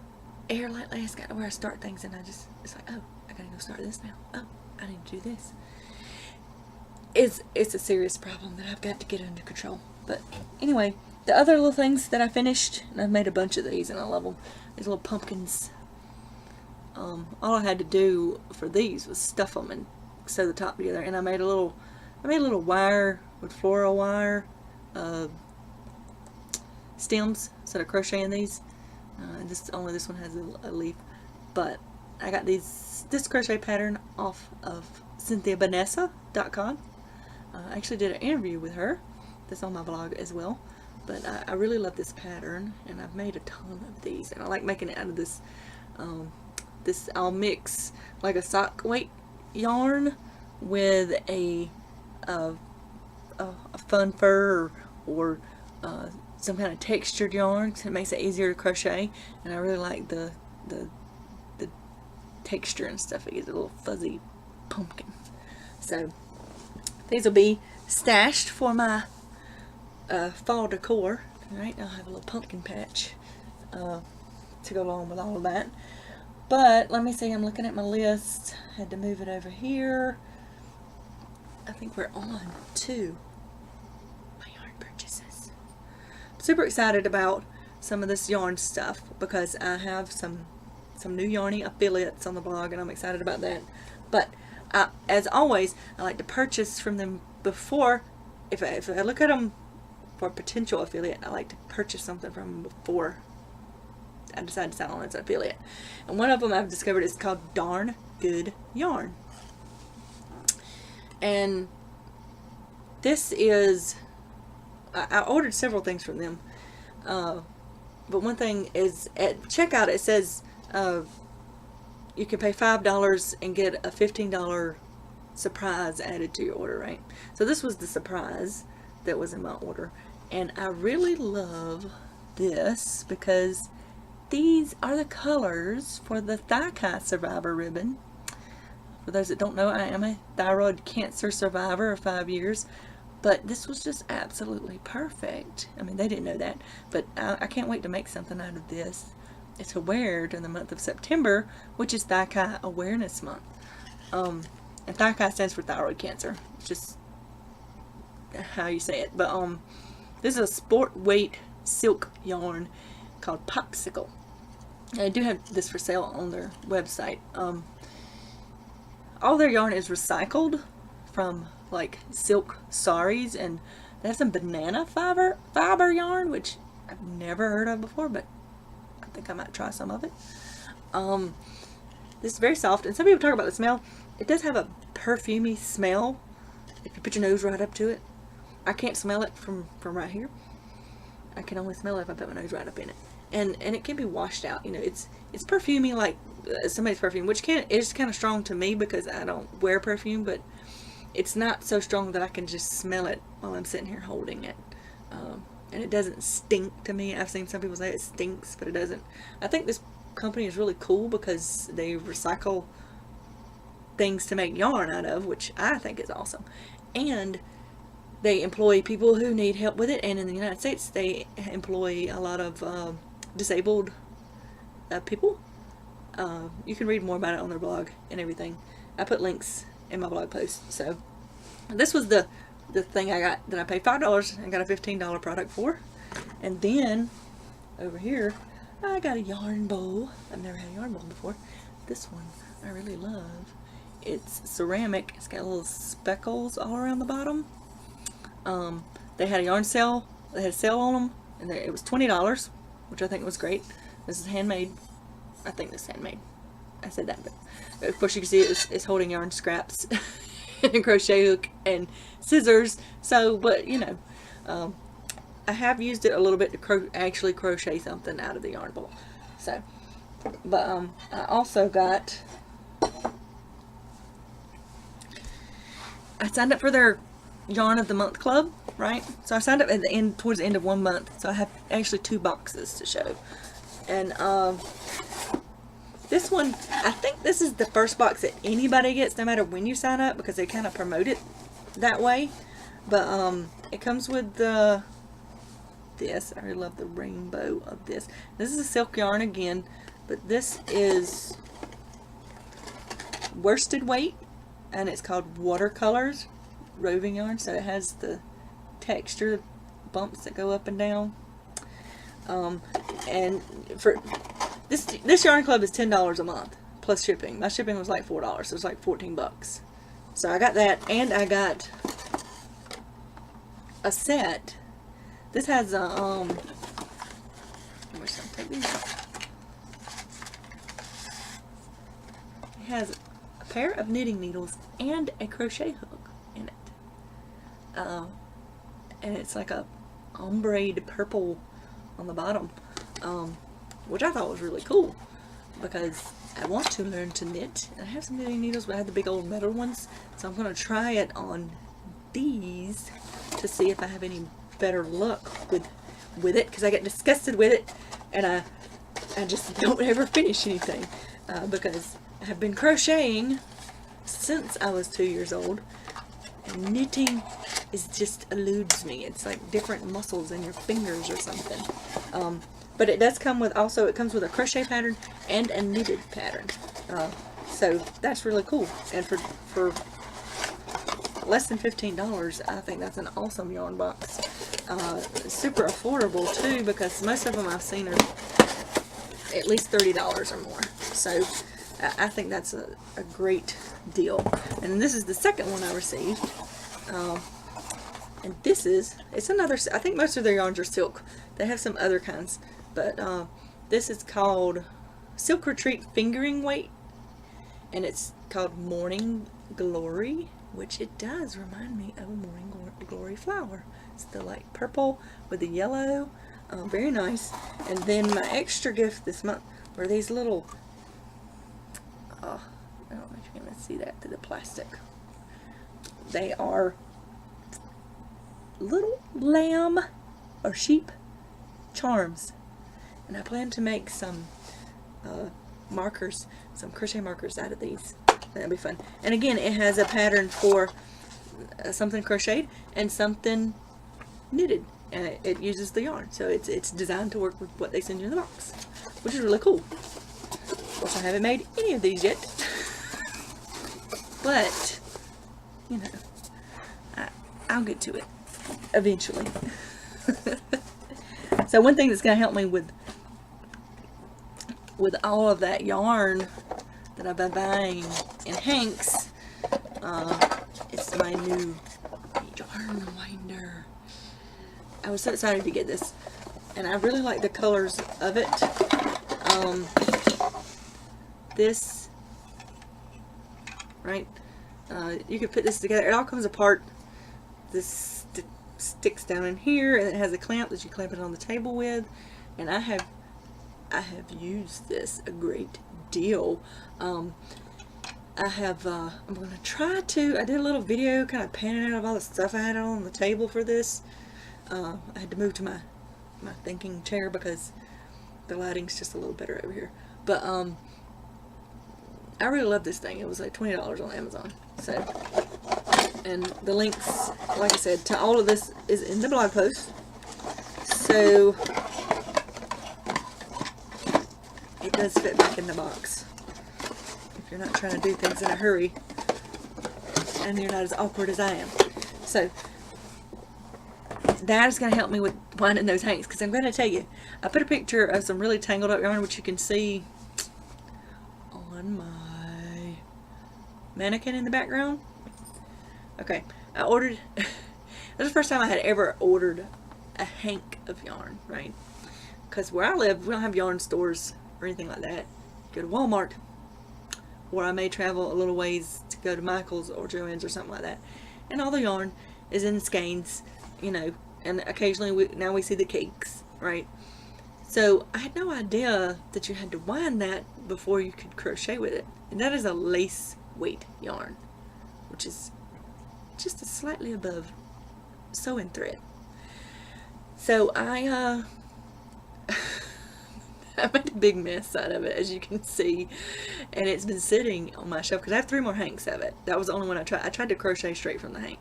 here lately it's got to where I start things and it's like, oh, I gotta go start this now, oh, I need to do this. It's a serious problem that I've got to get under control. But anyway, the other little things that I finished, and I've made a bunch of these and I love them, these little pumpkins. All I had to do for these was stuff them and sew the top together, and I made a little wire with floral wire stems instead of crocheting these. Only this one has a leaf, but I got this crochet pattern off of CynthiaBanessa.com. I actually did an interview with her that's on my blog as well, but I really love this pattern, and I've made a ton of these, and I like making it out of this I'll mix like a sock weight yarn with a fun fur or some kind of textured yarn, so it makes it easier to crochet. And I really like the texture and stuff. It gives it a little fuzzy pumpkin. So these will be stashed for my fall decor. Right, I'll have a little pumpkin patch to go along with all of that. But let me see, I'm looking at my list. Had to move it over here. I think we're on to my yarn purchases. I'm super excited about some of this yarn stuff because I have some new Yarny affiliates on the blog, and I'm excited about that. But as always, I like to purchase from them before. If I look at them for a potential affiliate, I like to purchase something from them before I decide to sign on as an affiliate. And one of them I've discovered is called Darn Good Yarn. And this is, I ordered several things from them. But one thing is, at checkout it says you can pay $5 and get a $15 surprise added to your order, right? So this was the surprise that was in my order. And I really love this because these are the colors for the Thigh Survivor ribbon. For those that don't know, I am a thyroid cancer survivor of 5 years. But this was just absolutely perfect. I mean, they didn't know that. But I can't wait to make something out of this. It's to wear during the month of September, which is Thigh Awareness Month. And Thigh stands for thyroid cancer. It's just how you say it. But this is a sport weight silk yarn called Popsicle. And I do have this for sale on their website. All their yarn is recycled from like silk saris, and they have some banana fiber yarn, which I've never heard of before, but I think I might try some of it. This is very soft, and some people talk about the smell. It does have a perfumey smell if you put your nose right up to it. I can't smell it from right here. I can only smell it if I put my nose right up in it. And it can be washed out. You know, it's perfumey like somebody's perfume, which is kind of strong to me because I don't wear perfume, but it's not so strong that I can just smell it while I'm sitting here holding it. And it doesn't stink to me. I've seen some people say it stinks, but it doesn't. I think this company is really cool because they recycle things to make yarn out of, which I think is awesome. And they employ people who need help with it, and in the United States they employ a lot of disabled people. You can read more about it on their blog and everything. I put links in my blog post. So this was the thing I got that I paid $5 and got a $15 product for. And then over here I got a yarn bowl. I've never had a yarn bowl before. This one I really love. It's ceramic. It's got little speckles all around the bottom. They had a yarn sale. They had a sale on them, and it was $20, which I think was great. This is handmade. I think this is handmade. I said that, but of course you can see it's holding yarn scraps and a crochet hook and scissors. So, but you know, I have used it a little bit to actually crochet something out of the yarn bowl. So, but I also got. I signed up for their Yarn of the Month Club, right? So I signed up at the end, towards the end of 1 month. So I have actually 2 boxes to show. And this one, I think this is the first box that anybody gets, no matter when you sign up, because they kind of promote it that way. But it comes with this. I really love the rainbow of this. This is a silk yarn again, but this is worsted weight, and it's called Watercolors roving yarn. So it has the texture bumps that go up and down. And for this yarn club is $10 a month plus shipping. My shipping was like $4, so it was like 14 bucks. So I got that, and I got a set. This has a it has a pair of knitting needles and a crochet hook in it. And it's like a ombre purple on the bottom, which I thought was really cool because I want to learn to knit. I have some knitting needles, but I have the big old metal ones, so I'm going to try it on these to see if I have any better luck with it, because I get disgusted with it and I just don't ever finish anything because I have been crocheting since I was 2 years old. And knitting is just eludes me. It's like different muscles in your fingers or something. But it does come with, also it comes with a crochet pattern and a knitted pattern. So that's really cool. And for less than $15, I think that's an awesome yarn box. Super affordable too, because most of them I've seen are at least $30 or more. So I think that's a great deal. And this is the second one I received. And this is, it's another, I think most of their yarns are silk. They have some other kinds. But this is called Silk Retreat Fingering Weight. And it's called Morning Glory, which it does remind me of a Morning Glory flower. It's the light purple with the yellow. Very nice. And then my extra gift this month were these little, I don't know if you can see that through the plastic. They are little lamb or sheep charms. And I plan to make some markers, some crochet markers out of these. That'll be fun. And again, it has a pattern for something crocheted and something knitted. And it uses the yarn. So it's designed to work with what they send you in the box, which is really cool. Of course, I haven't made any of these yet. But, you know, I'll get to it eventually. So one thing that's going to help me with all of that yarn that I've been buying in Hanks, it's my new yarn winder. I was so excited to get this, and I really like the colors of it. This, right, you can put this together. It all comes apart. This sticks down in here, and it has a clamp that you clamp it on the table with. And I have used this a great deal. I'm going to try to, I did a little video kind of panning out of all the stuff I had on the table for this. I had to move to my thinking chair because the lighting's just a little better over here. But I really love this thing. It was like $20 on Amazon. So, and the links, like I said, to all of this is in the blog post. So it does fit back in the box if you're not trying to do things in a hurry and you're not as awkward as I am. So that is going to help me with winding those hanks, because I'm going to tell you, I put a picture of some really tangled up yarn, which you can see on my mannequin in the background. Okay, I ordered, this is the first time I had ever ordered a hank of yarn, right? Because where I live, we don't have yarn stores or anything like that. Go to Walmart, or I may travel a little ways to go to Michael's or Joann's or something like that. And all the yarn is in skeins, you know, and occasionally now we see the cakes, right? So I had no idea that you had to wind that before you could crochet with it. And that is a lace weight yarn, which is just a slightly above sewing thread. So I made a big mess out of it, as you can see, and it's been sitting on my shelf because I have 3 more hanks of it. That was the only one I tried. I tried to crochet straight from the hank.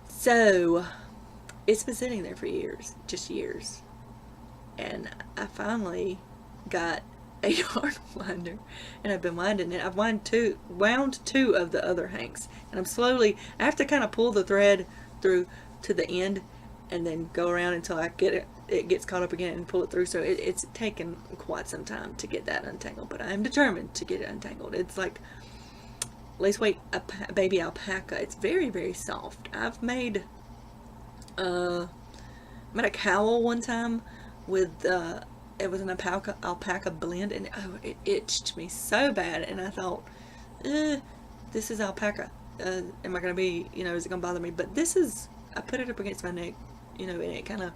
So it's been sitting there for years, just years, and I finally got a yarn winder, and I've been winding it. I've wound two of the other hanks, and I'm slowly, I have to kind of pull the thread through to the end and then go around until I get it gets caught up again and pull it through. So it's taken quite some time to get that untangled, but I'm determined to get it untangled. It's like lace weight baby alpaca. It's very, very soft. I've made a cowl one time with it was an alpaca blend, and oh, it itched me so bad, and I thought, this is alpaca. Am I gonna be, you know, is it gonna bother me? But this is, I put it up against my neck, you know, and it kind of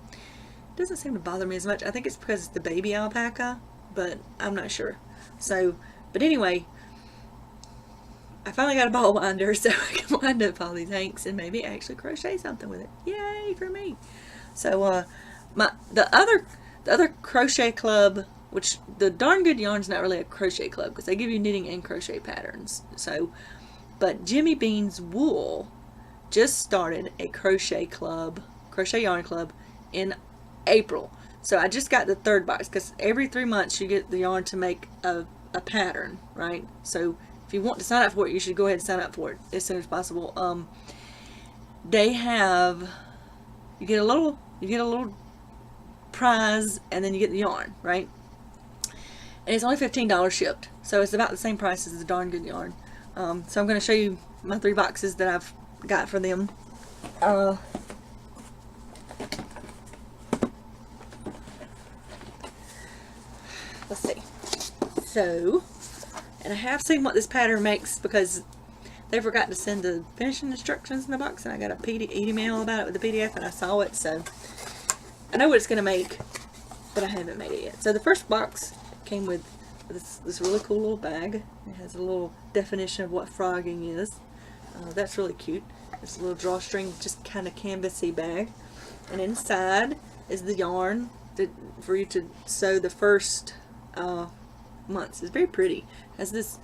doesn't seem to bother me as much. I think it's because it's the baby alpaca, but I'm not sure. So, but anyway, I finally got a ball winder, so I can wind up all these hanks and maybe actually crochet something with it. Yay for me! So the other crochet club which the Darn Good Yarn's not really a crochet club because they give you knitting and crochet patterns. So, but Jimmy Bean's Wool just started a crochet yarn club in April. So I just got the 3rd box because every 3 months you get the yarn to make a pattern, right? So if you want to sign up for it, you should go ahead and sign up for it as soon as possible. They have, you get a little prize, and then you get the yarn, right? And it's only $15 shipped, so it's about the same price as the Darn Good Yarn. So I'm going to show you my 3 boxes that I've got for them. Let's see. So, and I have seen what this pattern makes because they forgot to send the finishing instructions in the box, and I got a email about it with the PDF, and I saw it, so I know what it's going to make, but I haven't made it yet. So the first box came with this really cool little bag. It has a little definition of what frogging is. That's really cute. It's a little drawstring, just kind of canvasy bag. And inside is the yarn for you to sew the first months. It's very pretty. It has this,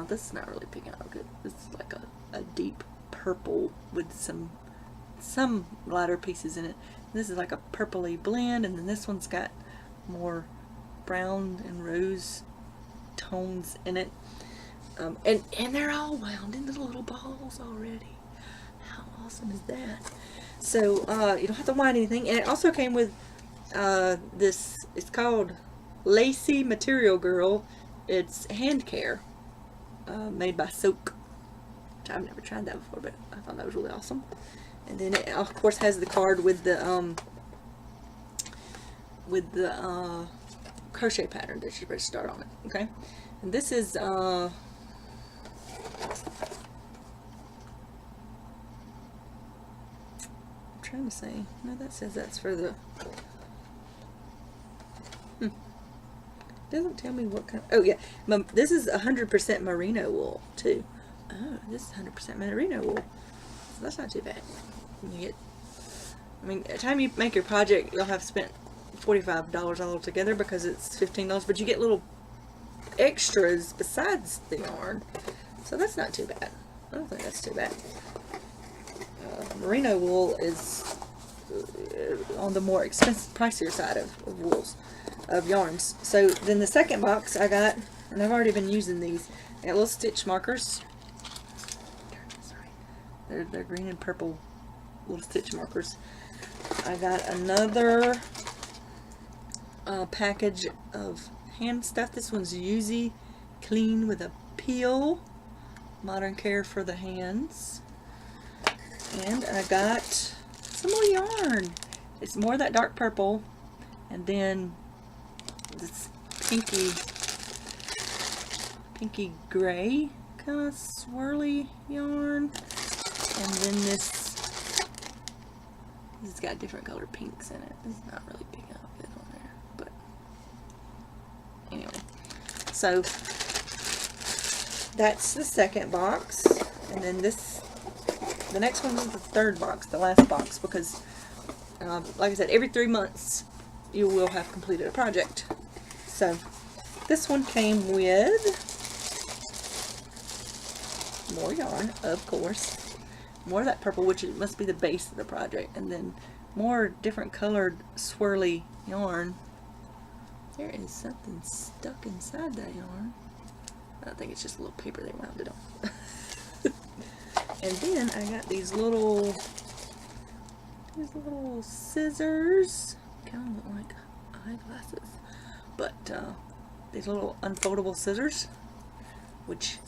this is not really picking out good. This is like a deep purple with some lighter pieces in it. This is like a purpley blend, and then this one's got more brown and rose tones in it. And they're all wound into little balls already. How awesome is that? So you don't have to wind anything. And it also came with this, it's called Lacy Material Girl. It's hand care, made by Soak. I've never tried that before, but I thought that was really awesome. And then it of course has the card with the crochet pattern that you're ready to start on it. Okay, and this is I'm trying to say, no, that says that's for the doesn't tell me what kind. Oh yeah, this is 100% merino wool too. Oh, this is 100% merino wool. So that's not too bad. You get, I mean, by the time you make your project, you'll have spent $45 all together because it's $15, but you get little extras besides the yarn. So that's not too bad. I don't think that's too bad. Merino wool is on the more expensive, pricier side of yarns. So then the second box I got, and I've already been using these, I got little stitch markers. They're green and purple little stitch markers. I got another package of hand stuff. This one's Yuzi Clean with a Peel, Modern Care for the Hands. And I got some more yarn. It's more of that dark purple, and then this pinky gray kind of swirly yarn. And then this has got different colored pinks in it. This is not really picking up good on there, but anyway. So that's the second box, and then the next one is the third box, the last box, because like I said, every 3 months you will have completed a project. So this one came with more yarn, of course. More of that purple, which must be the base of the project, and then more different colored swirly yarn. There is something stuck inside that yarn. I think it's just a little paper they wound it on. And then I got these little scissors. Kind of look like eyeglasses, but these little unfoldable scissors, which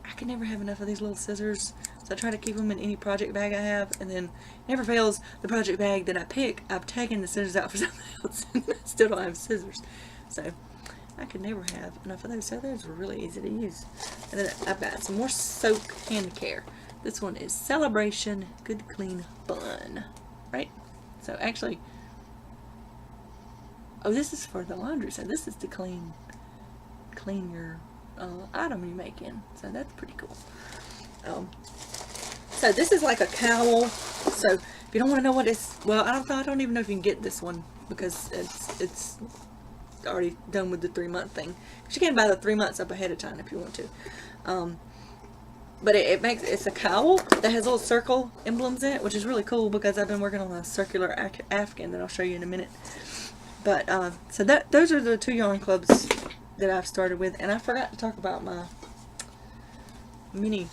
I can never have enough of these little scissors. So I try to keep them in any project bag I have, and then never fails, the project bag that I pick, I've taken the scissors out for something else, and I still don't have scissors. So I could never have enough of those. So those were really easy to use. And then I've got some more Soak hand care. This one is Celebration Good Clean Fun, right? So actually, oh, this is for the laundry. So this is to clean your item you make in. So that's pretty cool. So this is like a cowl. So if you don't want to know what it's, well, I don't even know if you can get this one because it's already done with the 3-month thing. You can buy the 3 months up ahead of time if you want to. But it's a cowl that has little circle emblems in it, which is really cool because I've been working on a circular afghan that I'll show you in a minute. But so those are the 2 yarn clubs that I've started with, and I forgot to talk about my mini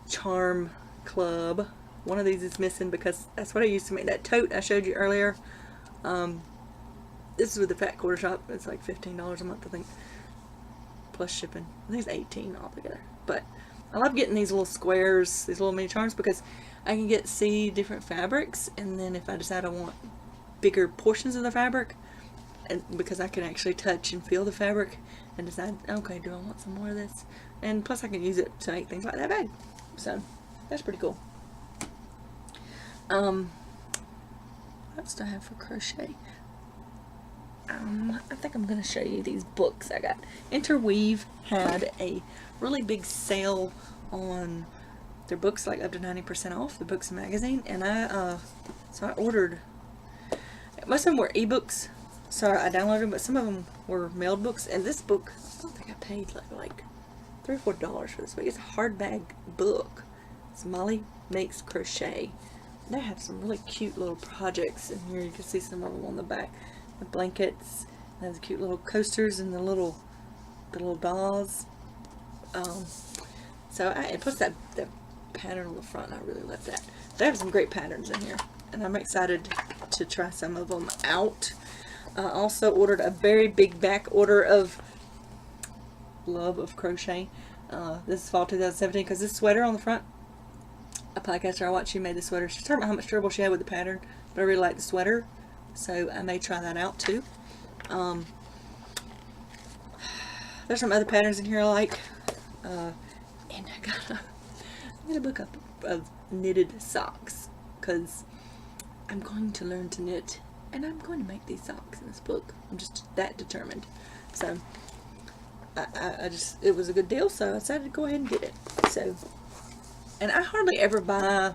charm club. One of these is missing because that's what I used to make that tote I showed you earlier. This is with the Fat Quarter Shop. It's like $15 a month, I think, plus shipping. I think it's $18 altogether. But I love getting these little squares, these little mini charms, because I can see different fabrics, and then if I decide I want bigger portions of the fabric, and because I can actually touch and feel the fabric and decide, okay, do I want some more of this? And plus I can use it to make things like that bag. So that's pretty cool. What else do I have for crochet? I think I'm going to show you these books I got. Interweave had a really big sale on their books, like up to 90% off, the books magazine, and so I ordered, most of them were ebooks, so I downloaded them, but some of them were mailed books, and this book, I don't think I paid like $3 or $4 for this book. It's a hardback book. It's Molly Makes Crochet. They have some really cute little projects in here. You can see some of them on the back. The blankets, and the cute little coasters, and the little dolls. And plus that pattern on the front, I really love that. They have some great patterns in here, and I'm excited to try some of them out. I also ordered a very big back order of Love of Crochet. This is fall 2017, because this sweater on the front, a podcaster I watched, she made the sweater. She was talking about how much trouble she had with the pattern, but I really like the sweater, so I may try that out too. There's some other patterns in here I like, and I got a book up of knitted socks, because I'm going to learn to knit, and I'm going to make these socks in this book. I'm just that determined. So it was a good deal, so I decided to go ahead and get it. So, and I hardly ever buy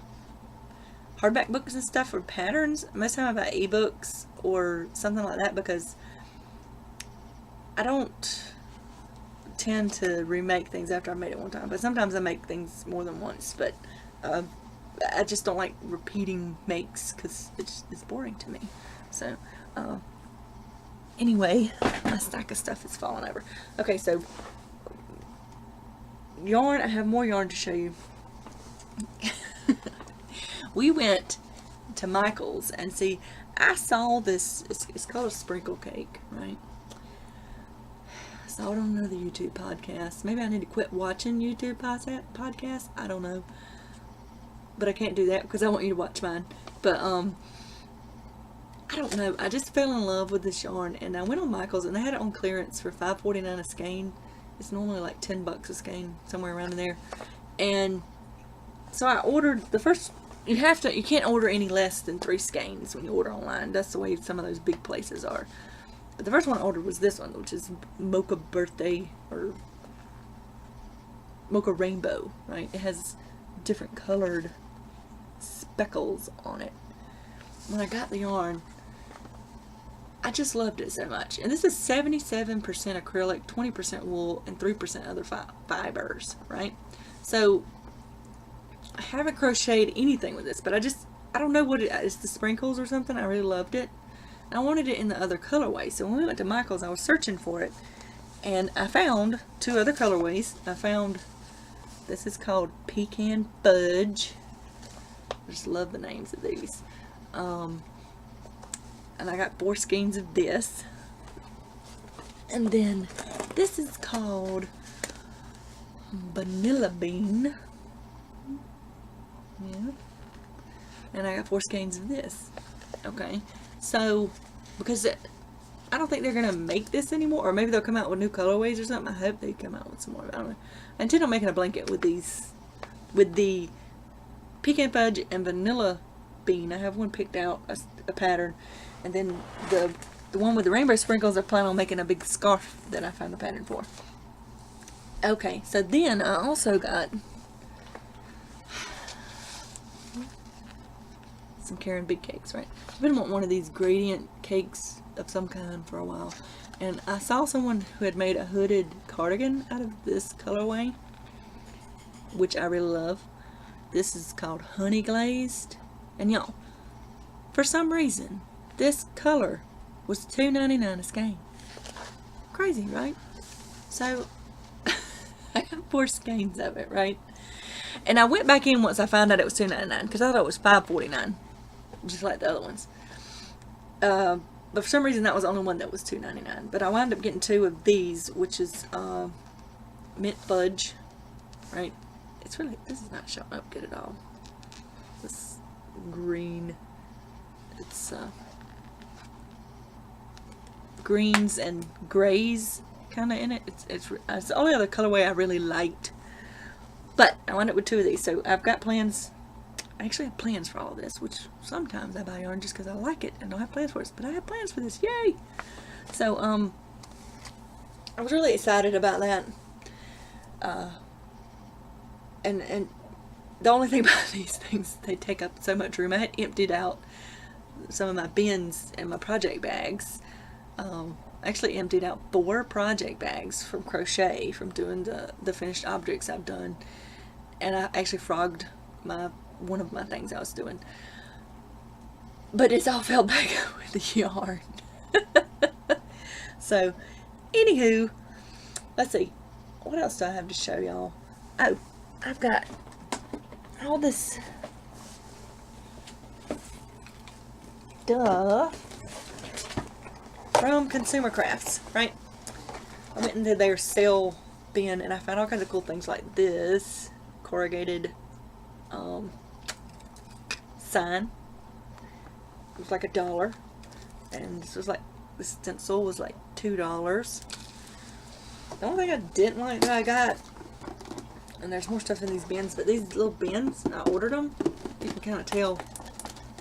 hardback books and stuff for patterns. Most of the time I buy ebooks or something like that, because I don't tend to remake things after I made it one time, but sometimes I make things more than once. But I just don't like repeating makes, because it's boring to me. So anyway, my stack of stuff is falling over. Okay, so yarn. I have more yarn to show you. We went to Michael's, and see, I saw this, it's called a sprinkle cake, right? I saw it on another YouTube podcast. Maybe I need to quit watching YouTube podcasts. I don't know. But I can't do that because I want you to watch mine. But, I don't know. I just fell in love with this yarn, and I went on Michael's, and they had it on clearance for $5.49 a skein. It's normally like $10 a skein, somewhere around in there. And so I ordered the first. You can't order any less than 3 skeins when you order online. That's the way some of those big places are. But the first one I ordered was this one, which is Mocha Birthday, or Mocha Rainbow, right? It has different colored speckles on it. When I got the yarn, I just loved it so much. And this is 77% acrylic, 20% wool, and 3% other fibers, right? So I haven't crocheted anything with this, but I don't know what it is. It's the sprinkles or something. I really loved it. I wanted it in the other colorway. So when we went to Michael's, I was searching for it, and I found 2 other colorways. I found, this is called Pecan Fudge. I just love the names of these. And I got 4 skeins of this. And then this is called Vanilla Bean. Yeah. And I got 4 skeins of this. Okay. So, because I don't think they're going to make this anymore, or maybe they'll come out with new colorways or something. I hope they come out with some more. I don't know. I intend on making a blanket with these, with the Pecan Fudge and Vanilla Bean. I have one picked out, a pattern. And then the one with the rainbow sprinkles, I plan on making a big scarf that I found the pattern for. Okay, so then I also got some Karen Big Cakes, right? I've been wanting one of these gradient cakes of some kind for a while. And I saw someone who had made a hooded cardigan out of this colorway, which I really love. This is called Honey Glazed. And y'all, for some reason, this color was $2.99 a skein. Crazy, right? So, I got 4 skeins of it, right? And I went back in once I found out it was $2.99 because I thought it was $5.49, just like the other ones. But for some reason that was the only one that was $2.99. But I wound up getting 2 of these, which is mint fudge, right? It's really, this is not showing up good at all. This green, it's greens and grays kind of in it. It's the only other colorway I really liked. But I wound up with 2 of these, so I've got plans. I actually have plans for all of this, which sometimes I buy yarn just because I like it and don't have plans for it. But I have plans for this, yay! So I was really excited about that. And the only thing about these things, they take up so much room. I had emptied out some of my bins and my project bags. I actually emptied out 4 project bags from crochet, from doing the finished objects I've done. And I actually frogged one of my things I was doing. But it's all fell back with the yarn. So, anywho, let's see. What else do I have to show y'all? Oh, I've got all this stuff from Consumer Crafts, right? I went into their sale bin and I found all kinds of cool things like this corrugated sign. It was like $1, and this stencil was like $2. The only thing I didn't like that I got, and there's more stuff in these bins, but these little bins, I ordered them. You can kind of tell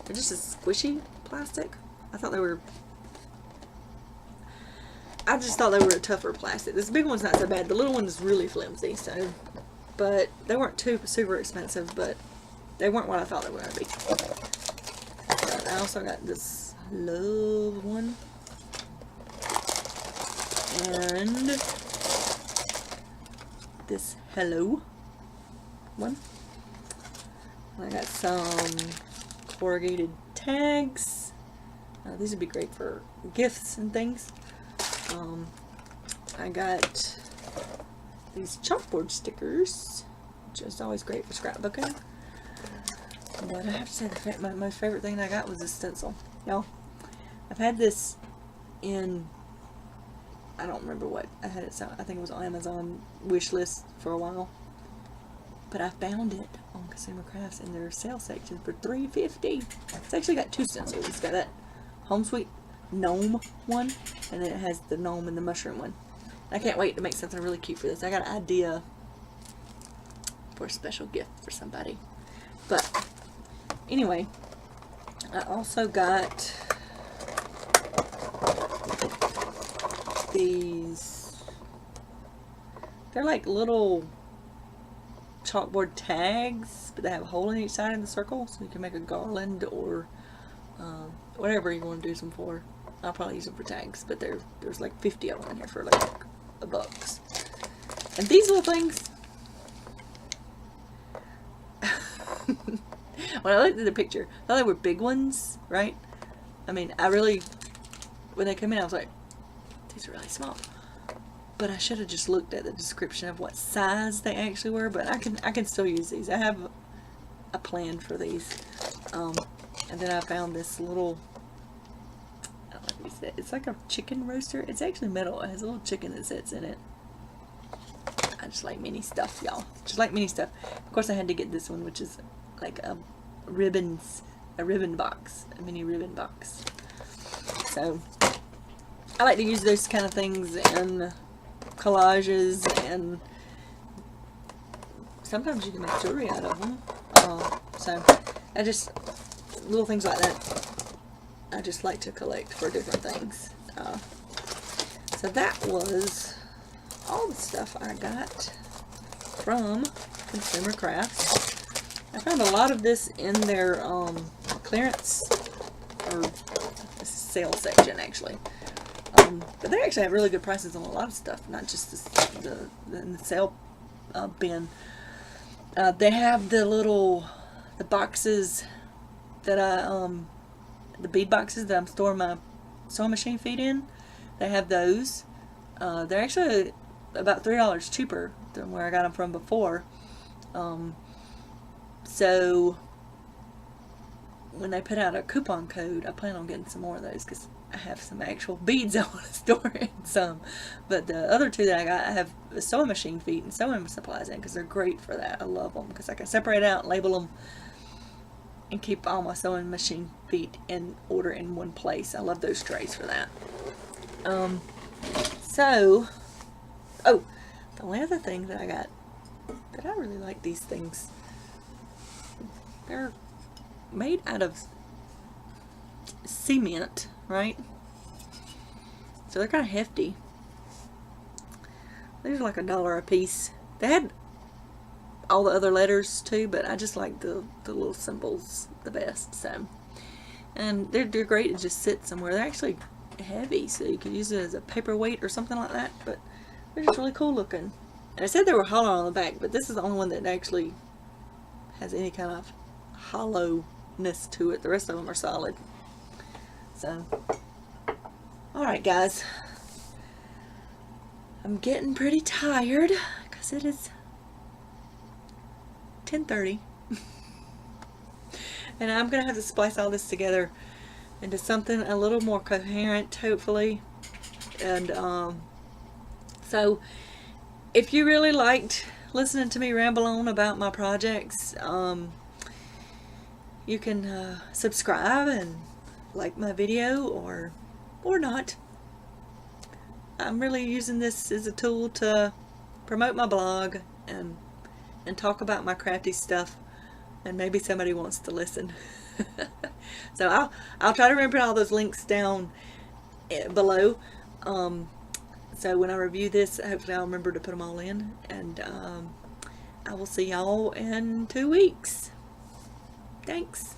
they're just a squishy plastic. I just thought they were a tougher plastic. This big one's not so bad. The little one is really flimsy, so, but they weren't too super expensive, but they weren't what I thought they were going to be. But I also got this love one. And this hello one. I got some corrugated tags. These would be great for gifts and things. I got these chalkboard stickers, which is always great for scrapbooking. But I have to say, my most favorite thing I got was this stencil. Y'all, I've had this in, I don't remember what, I had it, I think it was on Amazon wish list for a while. But I found it on Consumer Crafts in their sale section for $3.50. It's actually got 2 stencils. It's got that Home Sweet gnome one, and then it has the gnome and the mushroom one. I can't wait to make something really cute for this. I got an idea for a special gift for somebody. But anyway, I also got these. They're like little chalkboard tags, but they have a hole in each side of the circle, so you can make a garland or whatever you want to use them for. I'll probably use them for tags, but there's like 50 of them in here for like $1. And these little things, when I looked at the picture, I thought they were big ones, right? I mean, when they came in, I was like, these are really small. But I should have just looked at the description of what size they actually were, but I can still use these. I have a plan for these. And then I found this little, I don't know what you said, it's like a chicken roaster. It's actually metal. It has a little chicken that sits in it. I just like mini stuff, y'all. Just like mini stuff. Of course, I had to get this one, which is like a ribbon box, a mini ribbon box. So I like to use those kind of things in collages, and sometimes you can make jewelry out of them. So I just, little things like that, I just like to collect for different things. So that was all the stuff I got from Consumer Crafts. I found a lot of this in their clearance or sale section, actually. But they actually have really good prices on a lot of stuff, not just in the sale bin. They have the boxes that the bead boxes that I'm storing my sewing machine feet in. They have those. They're actually about $3 cheaper than where I got them from before. So when they put out a coupon code, I plan on getting some more of those because I have some actual beads I want to store in some. But the other two that I got, I have sewing machine feet and sewing supplies in because they're great for that. I love them because I can separate out, label them, and keep all my sewing machine feet in order in one place. I love those trays for that. Oh, the only other thing that I got that I really like, these things. They're made out of cement, right? So they're kind of hefty. These are like $1 a piece. They had all the other letters too, but I just like the little symbols the best. So, and they're great to just sit somewhere. They're actually heavy, so you can use it as a paperweight or something like that. But they're just really cool looking. And I said they were hollow on the back, but this is the only one that actually has any kind of hollowness to it. The rest of them are solid. So, alright guys, I'm getting pretty tired because it is 10:30 and I'm gonna have to splice all this together into something a little more coherent, hopefully. And so if you really liked listening to me ramble on about my projects, you can subscribe and like my video or not. I'm really using this as a tool to promote my blog and talk about my crafty stuff, and maybe somebody wants to listen. So I'll try to remember all those links down below. So when I review this, hopefully I'll remember to put them all in, and I will see y'all in 2 weeks. Thanks.